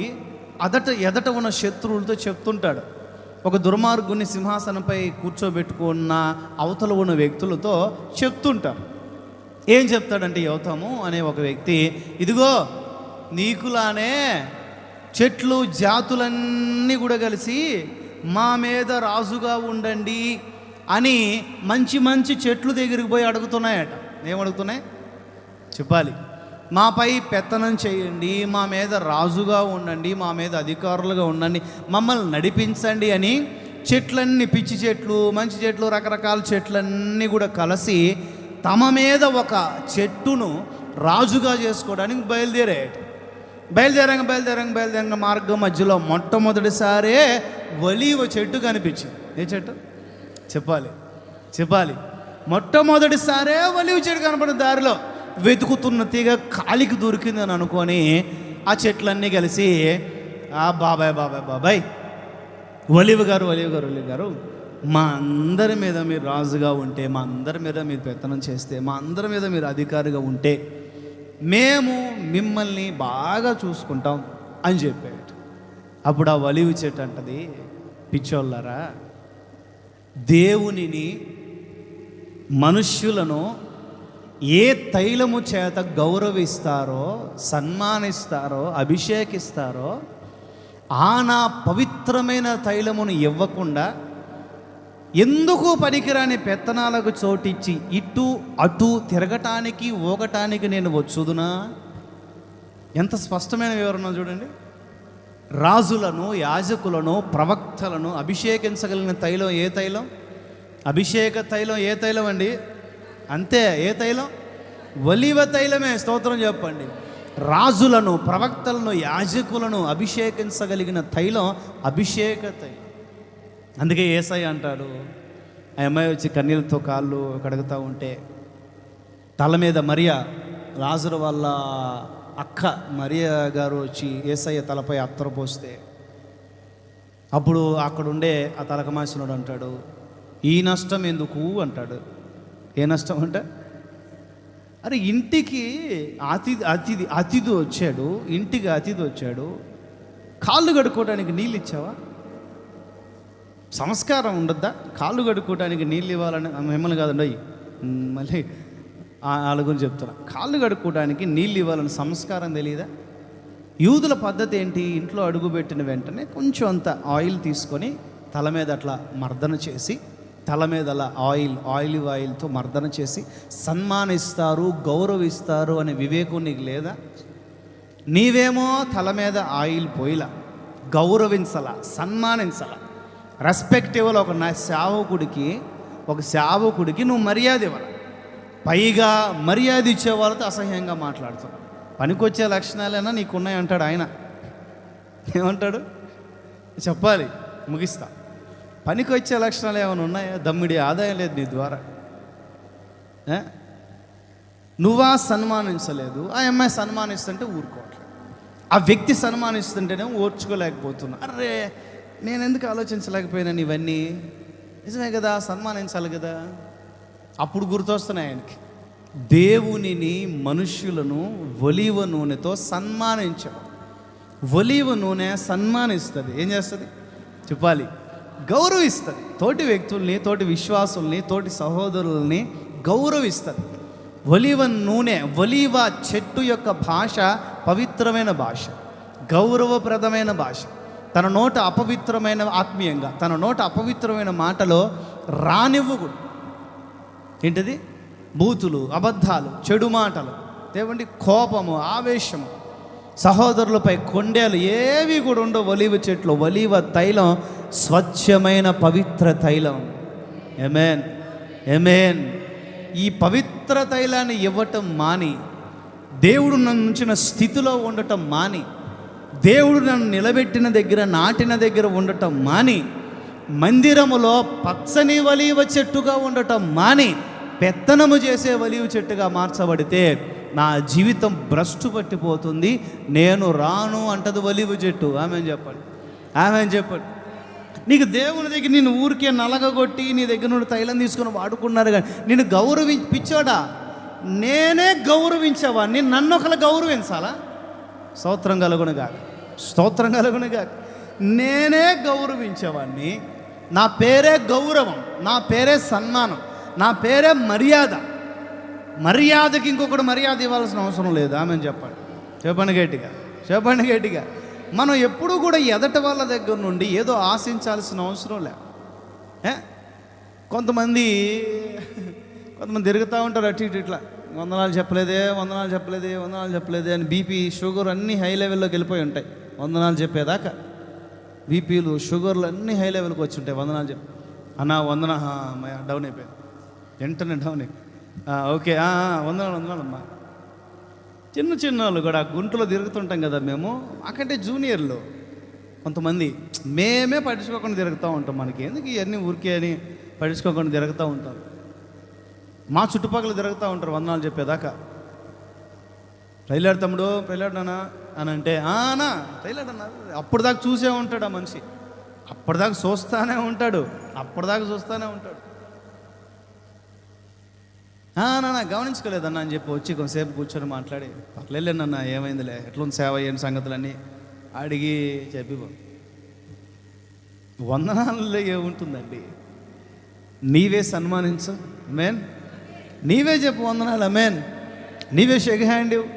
ఎదట ఉన్న శత్రువులతో చెప్తుంటాడు. ఒక దుర్మార్గుని సింహాసనంపై కూర్చోబెట్టుకున్న అవతల ఉన్న వ్యక్తులతో చెప్తుంటారు. ఏం చెప్తాడంటే యోథాము అనే ఒక వ్యక్తి, ఇదిగో నీకులానే చెట్లు జాతులన్నీ కూడా కలిసి మా మీద రాజుగా ఉండండి అని మంచి మంచి చెట్లు దగ్గరికి పోయి అడుగుతున్నాయట. ఏమడుగుతున్నాయి చెప్పాలి? మాపై పెత్తనం చేయండి, మా మీద రాజుగా ఉండండి, మా మీద అధికారులుగా ఉండండి, మమ్మల్ని నడిపించండి అని చెట్లన్నీ, పిచ్చి చెట్లు, మంచి చెట్లు, రకరకాల చెట్లన్నీ కూడా కలిసి తమ మీద ఒక చెట్టును రాజుగా చేసుకోవడానికి బయలుదేరంగా మార్గం మధ్యలో మొట్టమొదటిసారే ఒలీవ చెట్టు కనిపించింది. ఏ చెట్టు చెప్పాలి? మొట్టమొదటిసారే ఒలీవ చెట్టు కనపడిన దారిలో వెతుకుతున్న తీగ కాలికి దొరికిందని అనుకొని ఆ చెట్లన్నీ కలిసి, బాబాయ్ ఒలీవ గారు, మా అందరి మీద మీరు రాజుగా ఉంటే, మా అందరి మీద మీరు పెత్తనం చేస్తే, మా అందరి మీద మీరు అధికారిగా ఉంటే మేము మిమ్మల్ని బాగా చూసుకుంటాం అని చెప్పాడు. అప్పుడు ఆ ఒలీవ చెట్టు అంటది, పిచ్చోళ్ళారా, దేవునిని, మనుష్యులను ఏ తైలము చేత గౌరవిస్తారో, సన్మానిస్తారో, అభిషేకిస్తారో ఆ నా పవిత్రమైన తైలమును ఇవ్వకుండా ఎందుకు పనికిరాని పెత్తనాలకు చోటిచ్చి ఇటు అటు తిరగటానికి ఊగటానికి నేను వచ్చుదునా? ఎంత స్పష్టమైన వివరణ చూడండి. రాజులను, యాజకులను, ప్రవక్తలను అభిషేకించగలిగిన తైలం ఏ తైలం? అభిషేక తైలం ఏ తైలం అండి? అంతే, ఏ తైలం? ఒలీవ తైలమే. స్తోత్రం చెప్పండి. రాజులను, ప్రవక్తలను, యాజకులను అభిషేకించగలిగిన తైలం అభిషేక తైలం. అందుకే యేసయ్య అంటాడు, ఆ అమ్మాయి వచ్చి కన్నీళ్ళతో కాళ్ళు కడుగుతూ ఉంటే తల మీద మరియా, లాజరు వాళ్ళ అక్క మరియా గారు వచ్చి యేసయ్య తలపై అత్తరు పోస్తే అప్పుడు అక్కడుండే ఆ తలకమాసినోడు అంటాడు, ఈ నష్టం ఎందుకు అంటాడు. ఏ నష్టం అంటే, అరే ఇంటికి అతిథి వచ్చాడు, ఇంటికి అతిథి వచ్చాడు, కాళ్ళు కడుక్కోవడానికి నీళ్ళు ఇచ్చావా? సంస్కారం ఉండద్దా? కాళ్ళు కడుక్కోవడానికి నీళ్ళు ఇవ్వాలని మిమ్మల్ని కాదండి, మళ్ళీ వాళ్ళ గురించి చెప్తున్నా. కాళ్ళు కడుక్కోవడానికి నీళ్ళు ఇవ్వాలని సంస్కారం తెలియదా? యూదుల పద్ధతి ఏంటి? ఇంట్లో అడుగుపెట్టిన వెంటనే కొంచెం అంత ఆయిల్ తీసుకొని తల మీద అట్లా మర్దన చేసి, తల మీద అలా ఆయిల్ ఆయిల్తో మర్దన చేసి సన్మానిస్తారు, గౌరవిస్తారు అనే వివేకం నీకు లేదా? నీవేమో తల మీద ఆయిల్ పోయిలా, గౌరవించలా, సన్మానించలా, రెస్పెక్ట్ ఇవ్వాలి. ఒక సేవకుడికి నువ్వు మర్యాద ఇవ్వాలి. పైగా మర్యాద ఇచ్చే వాళ్ళతో అసహ్యంగా మాట్లాడుతావు. పనికొచ్చే లక్షణాలైనా నీకున్నాయి అంటాడు ఆయన. ఏమంటాడు చెప్పాలి, ముగిస్తా. పనికొచ్చే లక్షణాలు ఏమైనా ఉన్నాయా? దమ్మిడి ఆదాయం లేదు నీ ద్వారా. నువ్వా సన్మానించలేదు, ఆ అమ్మాయి సన్మానిస్తుంటే ఊరుకోవట్లేదు, ఆ వ్యక్తి సన్మానిస్తుంటేనే ఓర్చుకోలేకపోతున్నా. అరే నేను ఎందుకు ఆలోచించలేకపోయినాను? ఇవన్నీ నిజమే కదా, సన్మానించాలి కదా. అప్పుడు గుర్తొస్తున్నాయి ఆయనకి, దేవునిని మనుష్యులను ఒలీవ నూనెతో సన్మానించడం. ఒలీవ నూనె సన్మానిస్తుంది. ఏం చేస్తుంది చెప్పాలి? గౌరవిస్తుంది. తోటి వ్యక్తుల్ని, తోటి విశ్వాసుల్ని, తోటి సహోదరుల్ని గౌరవిస్తుంది. ఒలీవ నూనె, ఒలీవ చెట్టు యొక్క భాష పవిత్రమైన భాష, గౌరవప్రదమైన భాష. తన నోట అపవిత్రమైన, ఆత్మీయంగా తన నోట అపవిత్రమైన మాటలో రానివ్వకూడదు. ఏంటిది? బూతులు, అబద్ధాలు, చెడు మాటలు, ఏమండి కోపము, ఆవేశము, సహోదరులపై కొండేలు ఏవి కూడా ఉండవు ఒలీవ చెట్లు. ఒలీవ తైలం స్వచ్ఛమైన పవిత్ర తైలం. ఆమేన్, ఆమేన్. ఈ పవిత్ర తైలాన్ని ఇవ్వటం మాని, దేవుడు నన్ను ఉంచిన స్థితిలో ఉండటం మాని, దేవుడు నన్ను నిలబెట్టిన దగ్గర, నాటిన దగ్గర ఉండటం మాని, మందిరములో పచ్చని ఒలీవ చెట్టుగా ఉండటం మాని పెత్తనము చేసే ఒలీవ చెట్టుగా మార్చబడితే నా జీవితం భ్రష్టు పట్టిపోతుంది. నేను రాను అంటది ఒలీవ చెట్టు. ఆమెను చెప్పండి, ఆమెను చెప్పండి. నీకు దేవుని దగ్గర నేను ఊరికే నలగగొట్టి నీ దగ్గర నుండి తైలం తీసుకొని వాడుకున్నారు కానీ నేను పిచ్చోడా, నేనే గౌరవించేవాడిని, నన్ను ఒకరు గౌరవించాలా? స్తోత్రం కలుగునుగా, స్తోత్రం కలుగునుగా. నేనే గౌరవించేవాడిని. నా పేరే గౌరవం, నా పేరే సన్మానం, నా పేరే మర్యాద. మర్యాదకి ఇంకొకటి మర్యాద ఇవ్వాల్సిన అవసరం లేదు. ఆమెను చెప్పండి, చెప్పండి గట్టిగా, చెప్పండి గట్టిగా. మనం ఎప్పుడూ కూడా ఎదటి వాళ్ళ దగ్గర నుండి ఏదో ఆశించాల్సిన అవసరం లే. కొంతమంది తిరుగుతూ ఉంటారు అటు ఇటు, ఇట్లా వందనాలు చెప్పలేదే అని బీపీ, షుగర్ అన్నీ హై లెవెల్లోకి వెళ్ళిపోయి ఉంటాయి. వందనాలు చెప్పేదాకా బీపీలు, షుగర్లు అన్నీ హై లెవెల్కి వచ్చి ఉంటాయి. వందనాలు చెప్పి వందన డౌన్ అయిపోయింది, వెంటనే డౌన్ అయిపోయి ఓకే వందనాలమ్మా. చిన్న వాళ్ళు కూడా గుంటలో తిరుగుతుంటాం కదా మేము, మాకంటే జూనియర్లు కొంతమంది మేమే పట్టించుకోకుండా తిరుగుతూ ఉంటాం. మనకి ఎందుకు ఇవన్నీ ఊరికే అని పట్టించుకోకుండా తిరుగుతూ ఉంటాం. మా చుట్టుపక్కల తిరుగుతూ ఉంటారు వందనాలు చెప్పేదాకా. ట్రైలర్ తమ్ముడు, ట్రైలర్ నానా అని అంటే అన్నా ట్రైలర్ అన్నా. అప్పటిదాకా చూసే ఉంటాడు ఆ మనిషి, అప్పటిదాకా చూస్తూనే ఉంటాడు. నాన్న గమనించుకోలేదన్నా అని చెప్పి వచ్చి కొంతసేపు కూర్చొని మాట్లాడి, పర్లేదన్నా ఏమైందిలే, ఎట్లుంది సేవ, ఏం సంగతులన్నీ అడిగి చెప్పి వందనాలలో ఏముంటుందండి? నీవే సన్మానించు, అమేన్. నీవే చెప్పు వందనాలు, అమేన్. నీవే షేక్ హ్యాండ్ ఇవ్వు,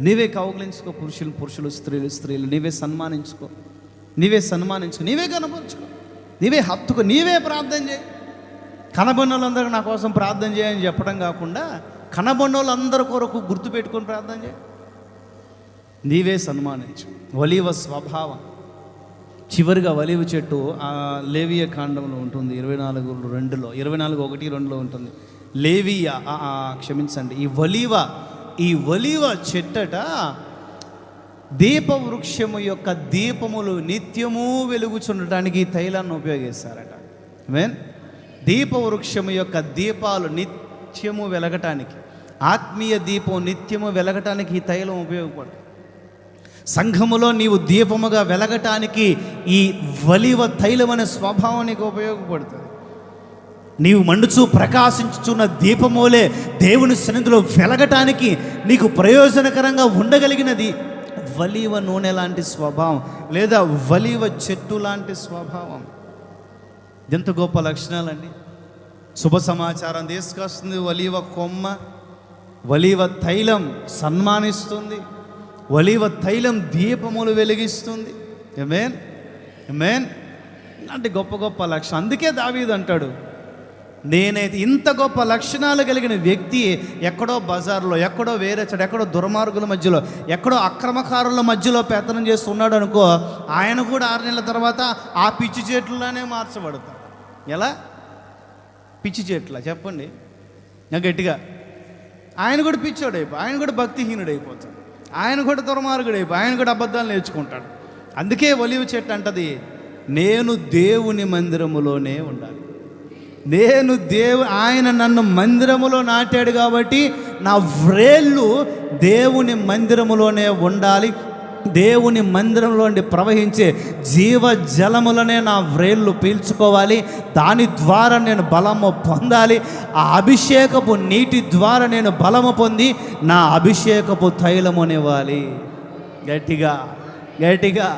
నీవే కౌగిలించుకో. పురుషులు స్త్రీలు నీవే సన్మానించుకో, నీవే కనపరుచుకో, నీవే హత్తుకో, నీవే ప్రార్థన చేయి. కనబడినోళ్ళందరూ నా కోసం ప్రార్థన చేయని చెప్పడం కాకుండా కనబడినోళ్ళందరి కొరకు గుర్తుపెట్టుకొని ప్రార్థన చేయి. నీవే సన్మానించు. ఒలీవ స్వభావం, చివరిగా ఒలీవ చెట్టు లేవియ కాండంలో ఉంటుంది, 24:2లో 24:1-2లో ఉంటుంది. లేవియ క్షమించండి, ఈ ఒలీవ చెట్టట దీపవృక్షము యొక్క దీపములు నిత్యము వెలుగుచుండటానికి ఈ తైలాన్ని ఉపయోగిస్తారట. మీన్ దీపవృక్షము యొక్క దీపాలు నిత్యము వెలగటానికి, ఆత్మీయ దీపం నిత్యము వెలగటానికి ఈ తైలం ఉపయోగపడుతుంది. సంఘములో నీవు దీపముగా వెలగటానికి ఈ ఒలీవ తైలం అనే స్వభావం నీకు ఉపయోగపడుతుంది. నీవు మండుచు ప్రకాశించుచున్న దీపములే దేవుని సన్నిధిలో వెలగటానికి నీకు ప్రయోజనకరంగా ఉండగలిగినది ఒలీవ నూనె లాంటి స్వభావం, లేదా ఒలీవ చెట్టు లాంటి స్వభావం. ఎంత గొప్ప లక్షణాలండి. శుభ సమాచారం తీసుకొస్తుంది. ఒలీవ కొమ్మ, ఒలీవ తైలం సన్మానిస్తుంది, ఒలీవ తైలం దీపములు వెలిగిస్తుంది. ఆమేన్, ఆమేన్. ఇలాంటి గొప్ప గొప్ప లక్షణం. అందుకే దావీదు అంటాడు, నేనైతే ఇంత గొప్ప లక్షణాలు కలిగిన వ్యక్తి ఎక్కడో బజార్లో, ఎక్కడో వేరే చోట, ఎక్కడో దుర్మార్గుల మధ్యలో, ఎక్కడో అక్రమకారుల మధ్యలో పెత్తనం చేస్తున్నాడు అనుకో, ఆయన కూడా 6 నెలల తర్వాత ఆ పిచ్చి చెట్లలోనే మార్చబడతాడు. ఎలా? పిచ్చి చెట్ల చెప్పండి నాకు గట్టిగా. ఆయన కూడా పిచ్చోడైపోయి, ఆయన కూడా భక్తిహీనుడైపోతాడు, ఆయన కూడా దుర్మార్గుడైపోయి, ఆయన కూడా అబద్ధాలు నేర్చుకుంటాడు. అందుకే ఒలీవ చెట్టు అంటది, నేను దేవుని మందిరములోనే ఉండాలి. ఆయన నన్ను మందిరములో నాటాడు కాబట్టి నా వ్రేళ్ళు దేవుని మందిరములోనే ఉండాలి. దేవుని మందిరంలో నుండి ప్రవహించే జీవ జలములనే నా వ్రేళ్ళు పీల్చుకోవాలి. దాని ద్వారా నేను బలము పొందాలి. ఆ అభిషేకపు నీటి ద్వారా నేను బలము పొంది నా అభిషేకపు తైలమునివ్వాలి. గట్టిగా గట్టిగా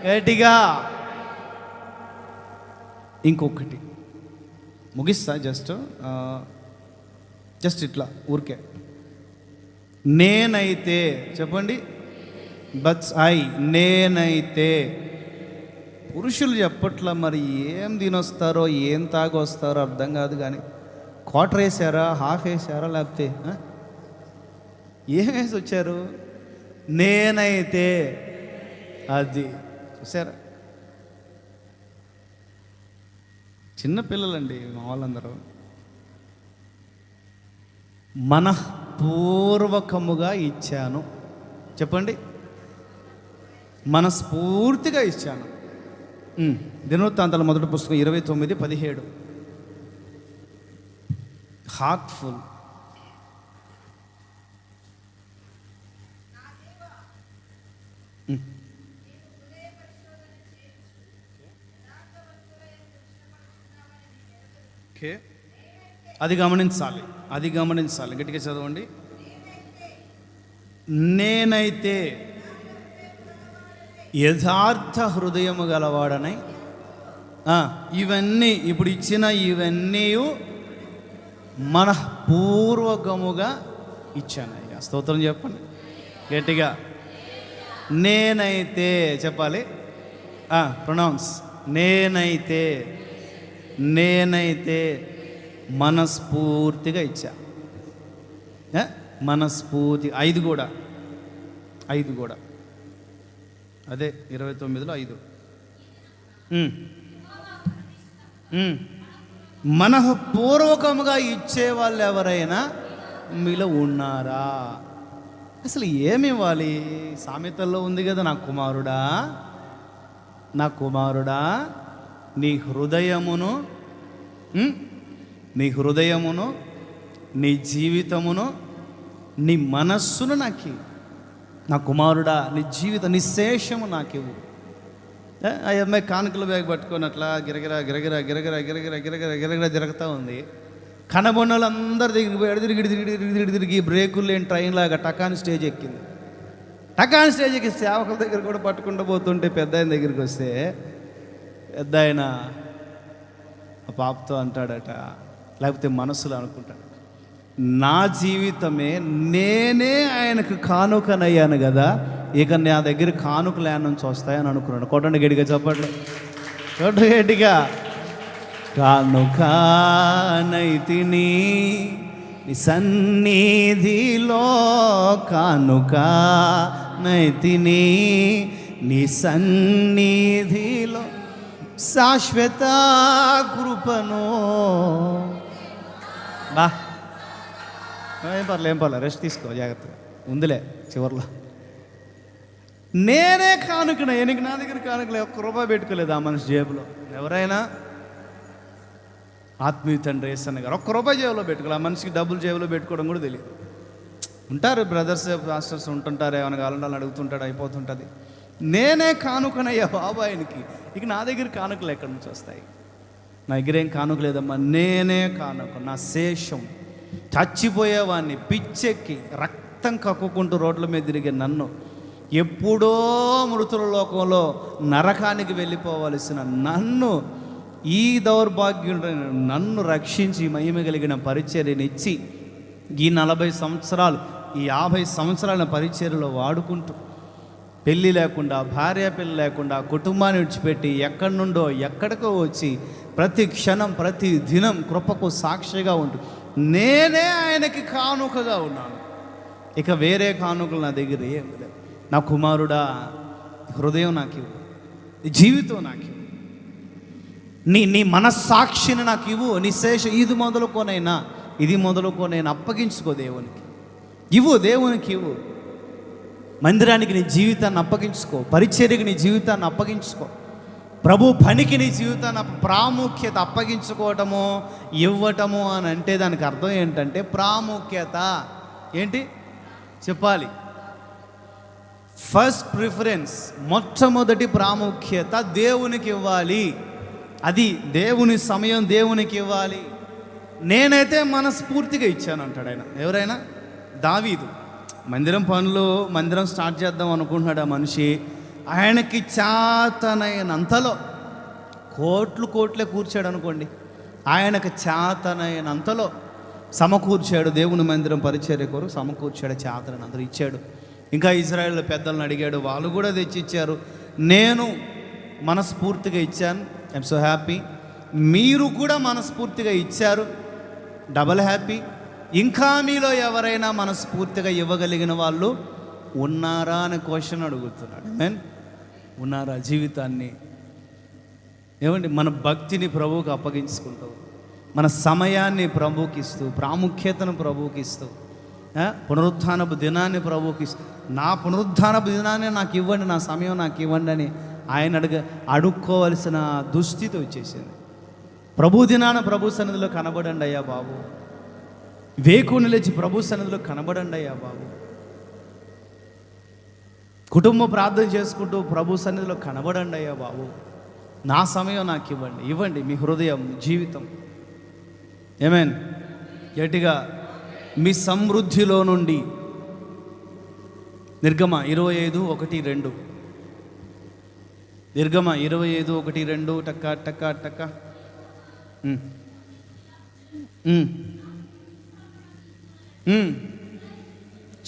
గట్టిగా. ఇంకొకటి ముగిస్తా, జస్ట్ ఇట్లా ఊరికే. నేనైతే చెప్పండి, నేనైతే. పురుషులు చెప్పట్లా, మరి ఏం తినొస్తారో ఏం తాగొస్తారో అర్థం కాదు. కానీ క్వార్టర్ వేసారా, హాఫ్ వేసారా, లేకపోతే ఏం వేసి వచ్చారు? నేనైతే. అది చూసారా, చిన్నపిల్లలండి మా వాళ్ళందరూ. మనఃపూర్వకముగా ఇచ్చాను. చెప్పండి, మనస్ఫూర్తిగా ఇచ్చాను. దినవృత్తాంతాల మొదటి పుస్తకం 29:17. హార్ట్ఫుల్. ఓకే, అది గమనించాలి. గట్టిగా చదవండి. నేనైతే యథార్థ హృదయము గలవాడనై. ఇవన్నీ ఇప్పుడు ఇచ్చిన ఇవన్నీ మనఃపూర్వకముగా ఇచ్చాను. ఇక స్తోత్రం చెప్పండి గట్టిగా. నేనైతే చెప్పాలి, ప్రొనౌన్స్. నేనైతే మనస్ఫూర్తిగా ఇచ్చా. మనస్ఫూర్తి. 5 కూడా అదే 29లో 5. మనఃపూర్వకముగా ఇచ్చే వాళ్ళు ఎవరైనా మీలో ఉన్నారా? అసలు ఏమి ఇవ్వాలి? సామెతల్లో ఉంది కదా, నా కుమారుడా నీ హృదయమును, నీ జీవితమును, నీ మనస్సును నాకు. నా కుమారుడా నీ జీవిత నిశేషము నాకివ్వు. ఆ అమ్మాయి కానుకల బ్యాగ్ పట్టుకొని అట్లా గిరగిరా తిరుగుతూ ఉంది. కనబొన్నలు అందరు తిరిగి బ్రేకులు లేని ట్రైన్ లాగా టకాని స్టేజ్ ఎక్కింది. సేవకుల దగ్గర కూడా పట్టుకుంటూ పోతుంటే పెద్ద ఆయన దగ్గరికి వస్తే పెద్ద ఆయన ఆ పాపతో అంటాడట, లేకపోతే మనసులో అనుకుంటాడు, నా జీవితమే నేనే ఆయనకు కానుకనయ్యాను కదా, ఇక నా దగ్గర కానుకలు ఆయన నుంచి వస్తాయని అనుకున్నాడు. కొట్టండి గట్టిగా, చెప్పండి గట్టిగా. కానుకనైతిని నీ సన్నిధిలో, కానుకనైతిని నీ సన్నిధిలో శాశ్వత కృపను. బా ఏం పర్లేదు రెస్ట్ తీసుకో జాగ్రత్తగా, ఉందిలే చివర్లో. నేనే కానుకన, ఎనికి నా దగ్గర కానుకలే, ఒక్క రూపాయి పెట్టుకోలేదు ఆ మనిషి జేబులో. ఎవరైనా ఆత్మీయ తండ్రి యేసన్న గారు ఒక్క రూపాయి జేబులో పెట్టుకోవాలి. ఆ మనిషికి డబ్బులు జేబులో పెట్టుకోవడం కూడా తెలియదు. ఉంటారు బ్రదర్స్ పాస్టర్స్ ఉంటుంటారు, ఏమైనా కావాలని అడుగుతుంటాడు, అయిపోతుంటుంది. నేనే కానుకనయ్యా బాబు ఆయనకి. ఇక నా దగ్గర కానుకలు ఎక్కడి నుంచి వస్తాయి? నా దగ్గర ఏం కానుక లేదమ్మా, నేనే కానుక. నా శేషం చచ్చిపోయేవాడిని, పిచ్చెక్కి రక్తం కక్కుకుంటూ రోడ్ల మీద తిరిగే నన్ను, ఎప్పుడో మృతుల లోకంలో నరకానికి వెళ్ళిపోవలసిన నన్ను, ఈ దౌర్భాగ్యుడైన నన్ను రక్షించి మహిమ కలిగిన పరిచర్యనిచ్చి ఈ 40 సంవత్సరాలు, ఈ 50 సంవత్సరాల పరిచర్యలో వాడుకుంటూ, పెళ్ళి లేకుండా, భార్య పిల్ల లేకుండా, కుటుంబాన్ని విడిచిపెట్టి ఎక్కడి నుండో ఎక్కడికో వచ్చి ప్రతి క్షణం ప్రతి దినం కృపకు సాక్షిగా ఉంటూ నేనే ఆయనకి కానుకగా ఉన్నాను. ఇక వేరే కానుకలు నా దగ్గర ఏం లేవు. నా కుమారుడా, హృదయం నాకు ఇవ్వు, జీవితం నాకు ఇవ్వు, నీ మనస్సాక్షిని నాకు ఇవ్వు, నీ శేషం ఇది మొదలుకోనైనా అప్పగించుకో దేవునికి. ఇవ్వు, దేవునికి ఇవ్వు. మందిరానికి నీ జీవితాన్ని అప్పగించుకో, పరిచర్యకి నీ జీవితాన్ని అప్పగించుకో, ప్రభు పనికి నీ జీవితాన్ని ప్రాముఖ్యత అప్పగించుకోవటము, ఇవ్వటము అని అంటే దానికి అర్థం ఏంటంటే ప్రాముఖ్యత ఏంటి చెప్పాలి. ఫస్ట్ ప్రిఫరెన్స్, మొట్టమొదటి ప్రాముఖ్యత దేవునికి ఇవ్వాలి. అది దేవుని సమయం దేవునికి ఇవ్వాలి. నేనైతే మనస్ఫూర్తిగా ఇచ్చాను అంటాడు ఆయన. ఎవరైనా? దావీదు. మందిరం స్టార్ట్ చేద్దాం అనుకుంటున్నాడు ఆ మనిషి. ఆయనకి చేతనైనంతలో కోట్లే కూర్చాడు అనుకోండి, ఆయనకు చేతనైనంతలో సమకూర్చాడు. దేవుని మందిరం పరిచర్య కొరకు సమకూర్చాడు, చేతనైనంతలో ఇచ్చాడు. ఇంకా ఇజ్రాయేల్ పెద్దలను అడిగాడు, వాళ్ళు కూడా తెచ్చిచ్చారు. నేను మనస్ఫూర్తిగా ఇచ్చాను, ఐఎమ్ సో హ్యాపీ. మీరు కూడా మనస్ఫూర్తిగా ఇచ్చారు, డబల్ హ్యాపీ. ఇంకా మీలో ఎవరైనా మనస్ఫూర్తిగా ఇవ్వగలిగిన వాళ్ళు ఉన్నారా అని క్వశ్చన్ అడుగుతున్నాడు. ఉన్నారా? జీవితాన్ని ఏమండి, మన భక్తిని ప్రభువుకి అప్పగించుకుంటూ, మన సమయాన్ని ప్రభువుకి ఇస్తూ, ప్రాముఖ్యతను ప్రభువుకి ఇస్తూ, పునరుత్థానపు దినాన్ని ప్రభువుకి ఇస్తూ, నా పునరుత్థానపు దినాన్ని నాకు ఇవ్వండి, నా సమయం నాకు ఇవ్వండి అని ఆయన అడుక్కోవలసిన దుస్థితి వచ్చేసింది. ప్రభు దినాన ప్రభు సన్నిధిలో కనబడండి అయ్యా బాబు, వేకుని లేచి ప్రభు సన్నిధిలో కనబడండి అయ్యా బాబు, కుటుంబ ప్రార్థన చేసుకుంటూ ప్రభు సన్నిధిలో కనబడండి అయ్యా బాబు, నా సమయం నాకు ఇవ్వండి మీ హృదయం, జీవితం. ఆమేన్. గట్టిగా మీ సమృద్ధిలో నుండి. నిర్గమ 25:1-2. నిర్గమ 25:1-2. టక్క టక్క టక్క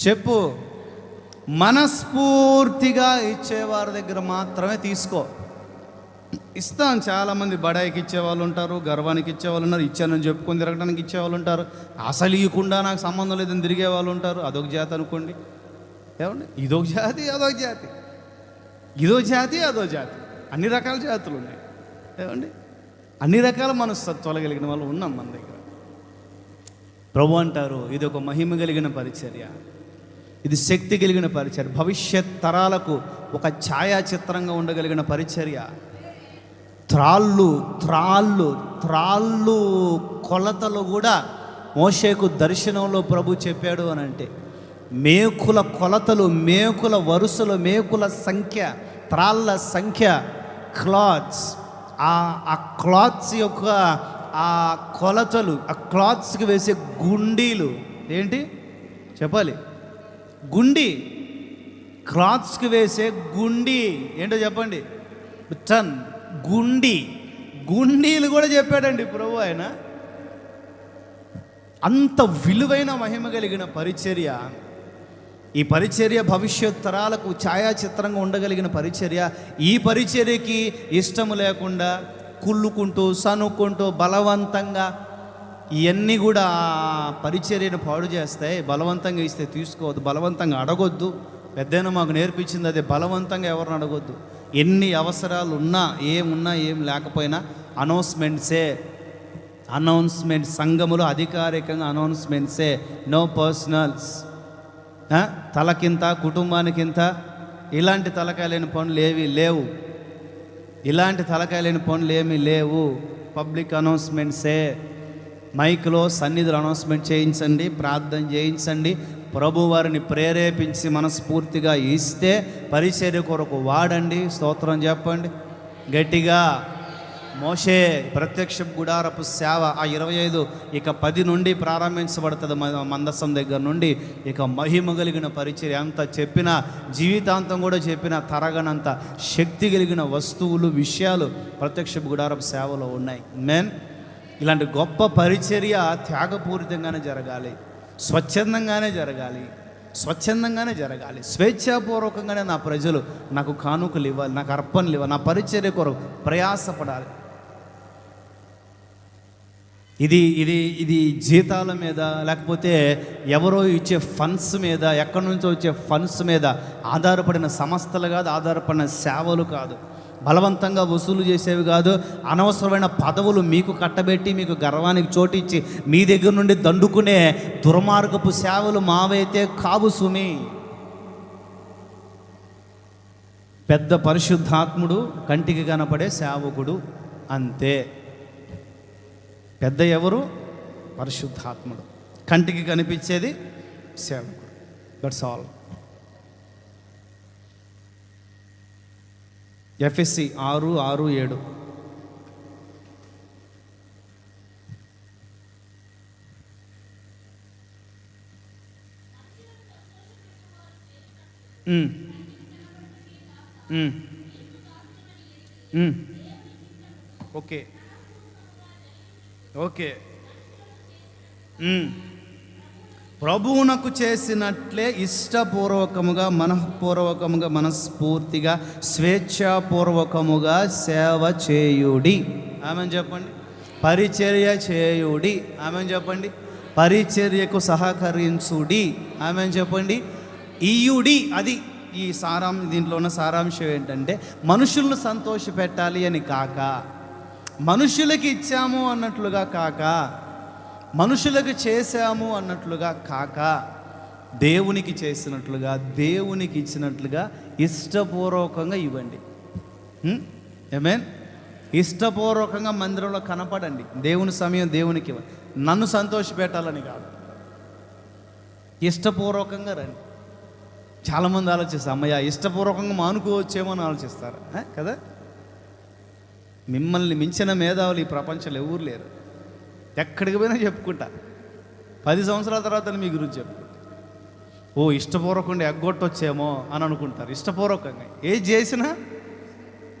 చెప్పు. మనస్ఫూర్తిగా ఇచ్చేవారి దగ్గర మాత్రమే తీసుకో. ఇస్తాను. చాలామంది బడాయికి ఇచ్చేవాళ్ళు ఉంటారు, గర్వానికి ఇచ్చేవాళ్ళు ఉన్నారు, ఇచ్చానని చెప్పుకొని తిరగడానికి ఇచ్చేవాళ్ళు ఉంటారు, అసలు ఇవ్వకుండా నాకు సంబంధం లేదని తిరిగే వాళ్ళు ఉంటారు. అదొక జాతి అనుకోండి. ఏమండి, ఇదొక జాతి అదొక జాతి, ఇదో జాతి అదో జాతి, అన్ని రకాల జాతులు ఉన్నాయి. ఏమండి, అన్ని రకాల మనస్తత్వాలు కలిగిన వాళ్ళు ఉన్నాం మన దగ్గర. ప్రభు అంటారు, ఇది ఒక మహిమ కలిగిన పరిచర్య, ఇది శక్తి కలిగిన పరిచర్య, భవిష్యత్ తరాలకు ఒక ఛాయాచిత్రంగా ఉండగలిగిన పరిచర్య. త్రాళ్ళు కొలతలు కూడా మోషేకు దర్శనంలో ప్రభు చెప్పాడు అని అంటే, మేకుల కొలతలు, మేకుల వరుసలు, మేకుల సంఖ్య, త్రాళ్ళ సంఖ్య, క్లాత్స్, ఆ క్లాత్స్ యొక్క ఆ కొలతలు, ఆ క్లాత్స్కి వేసే గుండీలు ఏంటి చెప్పాలి? గుండి. క్లాత్స్కి వేసే గుండి ఏంటో చెప్పండి? టన్. గుండీలు కూడా చెప్పాడండి ప్రభు. ఆయన అంత విలువైన మహిమ కలిగిన పరిచర్య. ఈ పరిచర్య భవిష్యత్ తరాలకు ఛాయాచిత్రంగా ఉండగలిగిన పరిచర్య. ఈ పరిచర్యకి ఇష్టము లేకుండా కుళ్ళుకుంటూ సనుక్కుంటూ బలవంతంగా ఇవన్నీ కూడా పరిచర్యను పాడు చేస్తాయి. బలవంతంగా ఇస్తే తీసుకోవద్దు, బలవంతంగా అడగొద్దు, పెద్దయినా మాకు నేర్పించింది అదే. బలవంతంగా ఎవరిని అడగొద్దు. ఎన్ని అవసరాలు ఉన్నా, ఏమున్నా ఏం లేకపోయినా అనౌన్స్మెంట్ సంఘములో అధికారికంగా అనౌన్స్మెంట్సే, నో పర్సనల్స్. తలకింత, కుటుంబానికింత, ఇలాంటి తలకాయ లేని పనులు ఏవి లేవు. ఇలాంటి తలకాయ లేని పనులు ఏమీ లేవు. పబ్లిక్ అనౌన్స్మెంట్సే. మైక్లో సన్నిధులు అనౌన్స్మెంట్ చేయించండి, ప్రార్థన చేయించండి. ప్రభు వారిని ప్రేరేపించి మనస్ఫూర్తిగా ఇస్తే పరిచర్య కొరకు వాడండి. స్తోత్రం చెప్పండి గట్టిగా. మోషే ప్రత్యక్ష గుడారపు సేవ ఆ 25 ఇక 10 నుండి ప్రారంభించబడుతుంది. మందసం దగ్గర నుండి ఇక మహిమ కలిగిన పరిచర్య. అంత చెప్పిన జీవితాంతం కూడా చెప్పిన తరగనంత శక్తి కలిగిన వస్తువులు, విషయాలు ప్రత్యక్ష గుడారపు సేవలో ఉన్నాయి. ఇలాంటి గొప్ప పరిచర్య త్యాగపూరితంగానే జరగాలి, స్వచ్ఛందంగానే జరగాలి. స్వేచ్ఛాపూర్వకంగానే నా ప్రజలు నాకు కానుకలు ఇవ్వాలి, నాకు అర్పణలు ఇవ్వాలి, నా పరిచర్య కొరకు ప్రయాసపడాలి. ఇది జీతాల మీద, లేకపోతే ఎవరో ఇచ్చే ఫండ్స్ మీద, ఎక్కడి నుంచో వచ్చే ఫండ్స్ మీద ఆధారపడిన సంస్థలు కాదు, ఆధారపడిన సేవలు కాదు, బలవంతంగా వసూలు చేసేవి కాదు, అనవసరమైన పదవులు మీకు కట్టబెట్టి మీకు గర్వానికి చోటిచ్చి మీ దగ్గర నుండి దండుకునే దుర్మార్గపు సేవలు మావైతే కావు సుమి. పెద్ద పరిశుద్ధాత్ముడు కంటికి కనపడే సేవకుడు, అంతే. పెద్ద ఎవరు? పరిశుద్ధాత్ముడు. కంటికి కనిపించేది సేవకుడు. That's all. ఎఫ్ఎస్సి 6:6-7. ఓకే. ప్రభువునకు చేసినట్లే ఇష్టపూర్వకముగా, మనఃపూర్వకముగా, మనస్ఫూర్తిగా, స్వేచ్ఛాపూర్వకముగా సేవ చేయుడి. ఆమెను చెప్పండి. పరిచర్య చేయుడి. ఆమెను చెప్పండి. పరిచర్యకు సహకరించుడి. ఆమెను చెప్పండి. ఇయుడి. అది ఈ దీంట్లో ఉన్న సారాంశం ఏంటంటే, మనుషులను సంతోషపెట్టాలి అని కాక, మనుషులకి ఇచ్చాము అన్నట్లుగా కాక, మనుషులకు చేశాము అన్నట్లుగా కాక, దేవునికి చేసినట్లుగా, దేవునికి ఇచ్చినట్లుగా ఇష్టపూర్వకంగా ఇవ్వండి. ఆమేన్. ఇష్టపూర్వకంగా మందిరంలో కనపడండి. దేవుని సమయం దేవునికి ఇవ్వండి. నన్ను సంతోషపెట్టాలని కాదు, ఇష్టపూర్వకంగా రండి. చాలామంది ఆలోచిస్తారు, అమ్మయ్య ఇష్టపూర్వకంగా మానుకోవచ్చేమో అని ఆలోచిస్తారు కదా. మిమ్మల్ని మించిన మేధావులు ఈ ప్రపంచంలో ఎవరు లేరు. ఎక్కడికి పోయినా చెప్పుకుంటా. 10 సంవత్సరాల తర్వాత మీ గురించి చెప్పుకుంటా. ఇష్టపూర్వకంగా ఎగ్గొట్టొచ్చేమో అని అనుకుంటారు. ఇష్టపూర్వకంగా ఏది చేసినా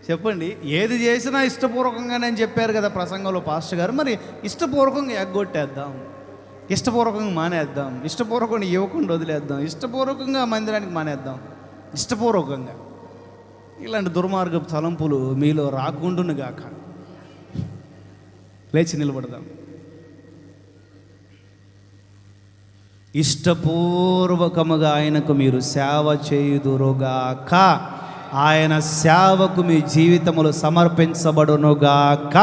చెప్పండి, ఏది చేసినా ఇష్టపూర్వకంగానే అని చెప్పారు కదా ప్రసంగంలో పాస్టర్ గారు. మరి ఇష్టపూర్వకంగా ఎగ్గొట్టేద్దాం, ఇష్టపూర్వకంగా మానేద్దాం, ఇష్టపూర్వకంగా ఇవ్వకుండా వదిలేద్దాం, ఇష్టపూర్వకంగా మందిరానికి మానేద్దాం. ఇష్టపూర్వకంగా ఇలాంటి దుర్మార్గపు తలంపులు మీలో రాకుండునుగాక. లేచి నిలబడదాం. ఇష్టపూర్వకముగా ఆయనకు మీరు సేవ చేయుదురుగాక. ఆయన సేవకు మీ జీవితములు సమర్పించబడునుగాక.